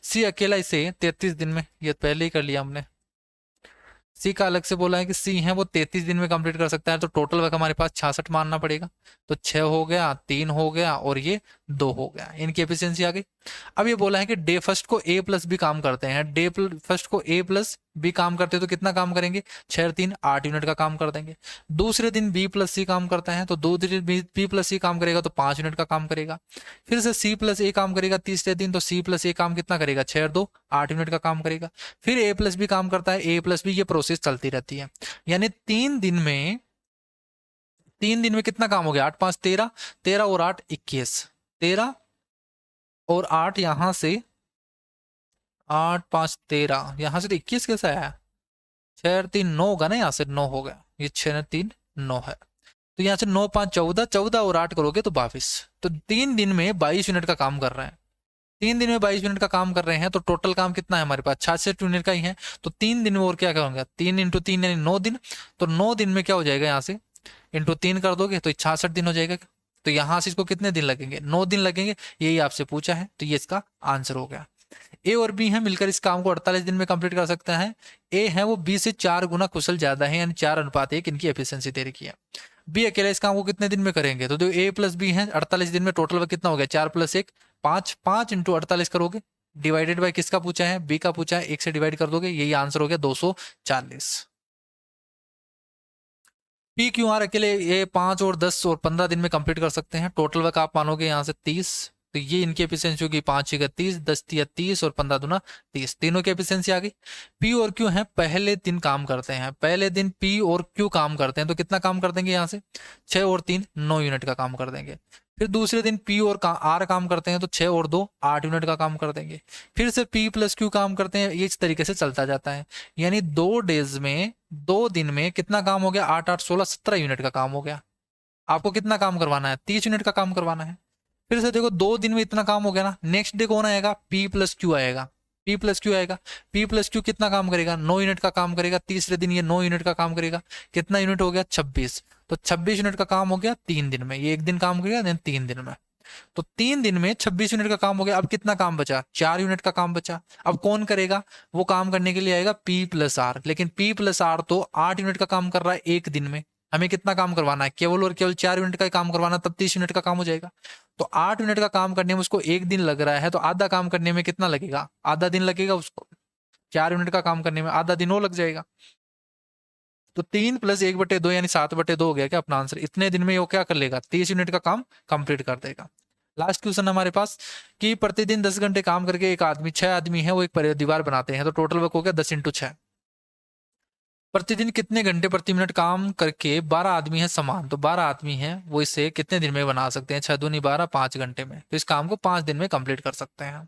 सी अकेला इसे 33 दिन में, ये पहले ही कर लिया हमने। सी का अलग से बोला है कि सी है वो 33 दिन में कंप्लीट कर सकता है, तो टोटल वर्क हमारे पास 66 मानना पड़ेगा, तो 6 हो गया, 3 हो गया और ये 2 हो गया, इनकी एफिशिएंसी आ गई। अब ये बोला है कि डे फर्स्ट को ए प्लस बी काम करते हैं, डे फर्स्ट को ए प्लस बी काम करते हैं, तो कितना काम करेंगे, 6 और 3 8 यूनिट का काम कर देंगे। दूसरे दिन बी प्लस सी काम करता है, तो दूसरे दिन बी प्लस सी काम करेगा तो 5 यूनिट का काम करेगा। फिर से सी प्लस ए काम करेगा तीसरे दिन, तो सी प्लस ए काम कितना करेगा, 6 और 2 8 यूनिट का काम करेगा। फिर ए प्लस बी काम करता है, ए प्लस बी, ये प्रोसेस चलती रहती है। यानी 3 दिन में कितना काम हो गया, 8 5 13, 13 और 8 21, 13 और 8 यहां से 8 5 13, यहां से तो 21 कैसे आया, 6 और 3 9 होगा ना, यहाँ से 9 हो गया, ये 6 और 3 9 है, तो यहाँ से 9 5 14, 14 और 8 करोगे तो 22। तो 3 दिन में 22 यूनिट का काम कर रहे हैं, 3 दिन में 22 यूनिट का काम कर रहे हैं, तो टोटल काम कितना है हमारे पास, 66 यूनिट का ही है। तो 3 दिन में और क्या होगा, 3 × 3 यानी 9 दिन, तो 9 दिन में क्या हो जाएगा, यहाँ से ×3 कर दोगे तो 66 दिन हो जाएगा। तो यहाँ से इसको कितने दिन लगेंगे, 9 दिन लगेंगे, यही आपसे पूछा है, तो ये इसका आंसर हो गया। ए और बी है मिलकर इस काम को 48 दिन में कंप्लीट कर सकता है। ए है वो बी से 4 गुना कुशल ज्यादा है, यानी 4:1 इनकी एफिशिएंसी दे रखी है। बी अकेला इस काम को कितने दिन में करेंगे, तो जो ए प्लस बी है 48 दिन में, टोटल वर्क कितना हो गया, 4 + 1 5, 5 × 48 करोगे, डिवाइडेड बाय किसका पूछा है, बी का पूछा है, 1 से डिवाइड कर दोगे, यही आंसर हो गया 240। पी क्यू आर अकेले ये 5 और 10 और 15 दिन में कंप्लीट कर सकते हैं। टोटल वर्क आप मानोगे यहाँ से 30, तो ये इनकी एफिशिएंसी होगी 5 × 30, 10 × 30 और 15 दूना 30, तीनों की एफिशिएंसी आ गई। पी और क्यू है पहले दिन काम करते हैं, पहले दिन पी और क्यू काम करते हैं, तो कितना काम कर देंगे यहाँ से 6 और 3 9 यूनिट का काम कर देंगे। फिर दूसरे दिन पी और आर काम करते हैं, तो 6 और 2 8 यूनिट का काम कर देंगे। फिर से पी प्लस क्यू काम करते हैं, ये इस तरीके से चलता जाता है। यानी 2 डेज में 2 दिन में कितना काम हो गया, 8 8 16 17 यूनिट का काम हो गया। आपको कितना काम करवाना है, 30 यूनिट का काम करवाना है। फिर से देखो 2 दिन में इतना काम हो गया ना, नेक्स्ट डे कौन आएगा, पी प्लस क्यू आएगा, पी प्लस क्यू आएगा। पी प्लस क्यू कितना काम करेगा, 9 यूनिट का काम करेगा। तीसरे दिन ये 9 यूनिट का काम करेगा। कितना यूनिट हो गया, 26। तो 26 यूनिट का काम हो गया 3 दिन में, ये एक दिन काम करेगा देन 3 दिन में। तो 3 दिन में 26 यूनिट का काम हो गया। अब कितना काम बचा, 4 यूनिट का काम बचा। अब कौन करेगा, वो काम करने के लिए आएगा पी प्लस आर, लेकिन पी प्लस आर तो 8 यूनिट का काम कर रहा है एक दिन में। हमें कितना काम करवाना है, केवल और केवल 4 यूनिट का ही काम करवाना, तब 30 यूनिट का काम हो जाएगा। तो 8 यूनिट का काम करने में उसको एक दिन लग रहा है, तो आधा काम करने में कितना लगेगा, आधा दिन लगेगा उसको। 4 यूनिट का काम करने में आधा दिन और लग जाएगा। तो 3 + 1/2 यानी 7/2 हो गया क्या अपना आंसर। इतने दिन में वो क्या कर लेगा, 30 यूनिट का काम कंप्लीट कर देगा। लास्ट क्वेश्चन हमारे पास कि प्रतिदिन 10 घंटे काम करके एक आदमी 6 आदमी है वो एक दीवार बनाते हैं, तो टोटल वर्क हो गया 10 × 6। प्रतिदिन कितने घंटे प्रति मिनट काम करके 12 आदमी है समान, तो 12 आदमी है वो इसे कितने दिन में बना सकते हैं, 6 दूनी 12 5 घंटे में, तो इस काम को 5 दिन में कंप्लीट कर सकते हैं।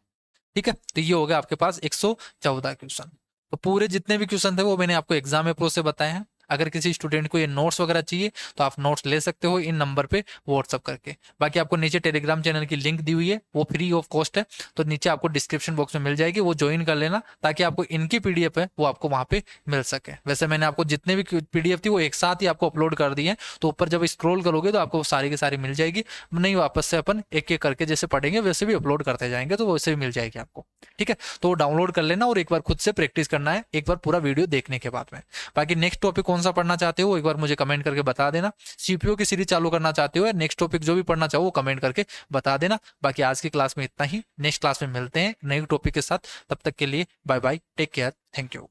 ठीक है, तो ये हो गया आपके पास 114 क्वेश्चन। तो पूरे जितने भी क्वेश्चन थे वो मैंने आपको एग्जाम अप्रोच से बताए हैं। अगर किसी स्टूडेंट को ये नोट्स वगैरह चाहिए तो आप नोट्स ले सकते हो इन नंबर पे व्हाट्सअप करके। बाकी आपको नीचे टेलीग्राम चैनल की लिंक दी हुई है, वो फ्री ऑफ कॉस्ट है, तो नीचे आपको डिस्क्रिप्शन बॉक्स में मिल जाएगी, वो ज्वाइन कर लेना ताकि आपको इनकी पीडीएफ है वो आपको वहां पे मिल सके। वैसे मैंने आपको जितने भी पीडीएफ थी वो एक साथ ही आपको अपलोड कर दी है, तो ऊपर जब स्क्रॉल करोगे तो आपको सारी की सारी मिल जाएगी। नहीं वापस से अपन एक एक करके जैसे पढ़ेंगे वैसे भी अपलोड करते जाएंगे, तो वैसे भी मिल जाएगी आपको। ठीक है, तो डाउनलोड कर लेना और एक बार खुद से प्रैक्टिस करना है, एक बार पूरा वीडियो देखने के बाद में। बाकी नेक्स्ट टॉपिक कौन सा पढ़ना चाहते हो एक बार मुझे कमेंट करके बता देना। सीपीओ की सीरीज चालू करना चाहते हो या नेक्स्ट टॉपिक जो भी पढ़ना चाहो वो कमेंट करके बता देना। बाकी आज की क्लास में इतना ही, नेक्स्ट क्लास में मिलते हैं नए टॉपिक के साथ। तब तक के लिए bye bye, take care, thank you.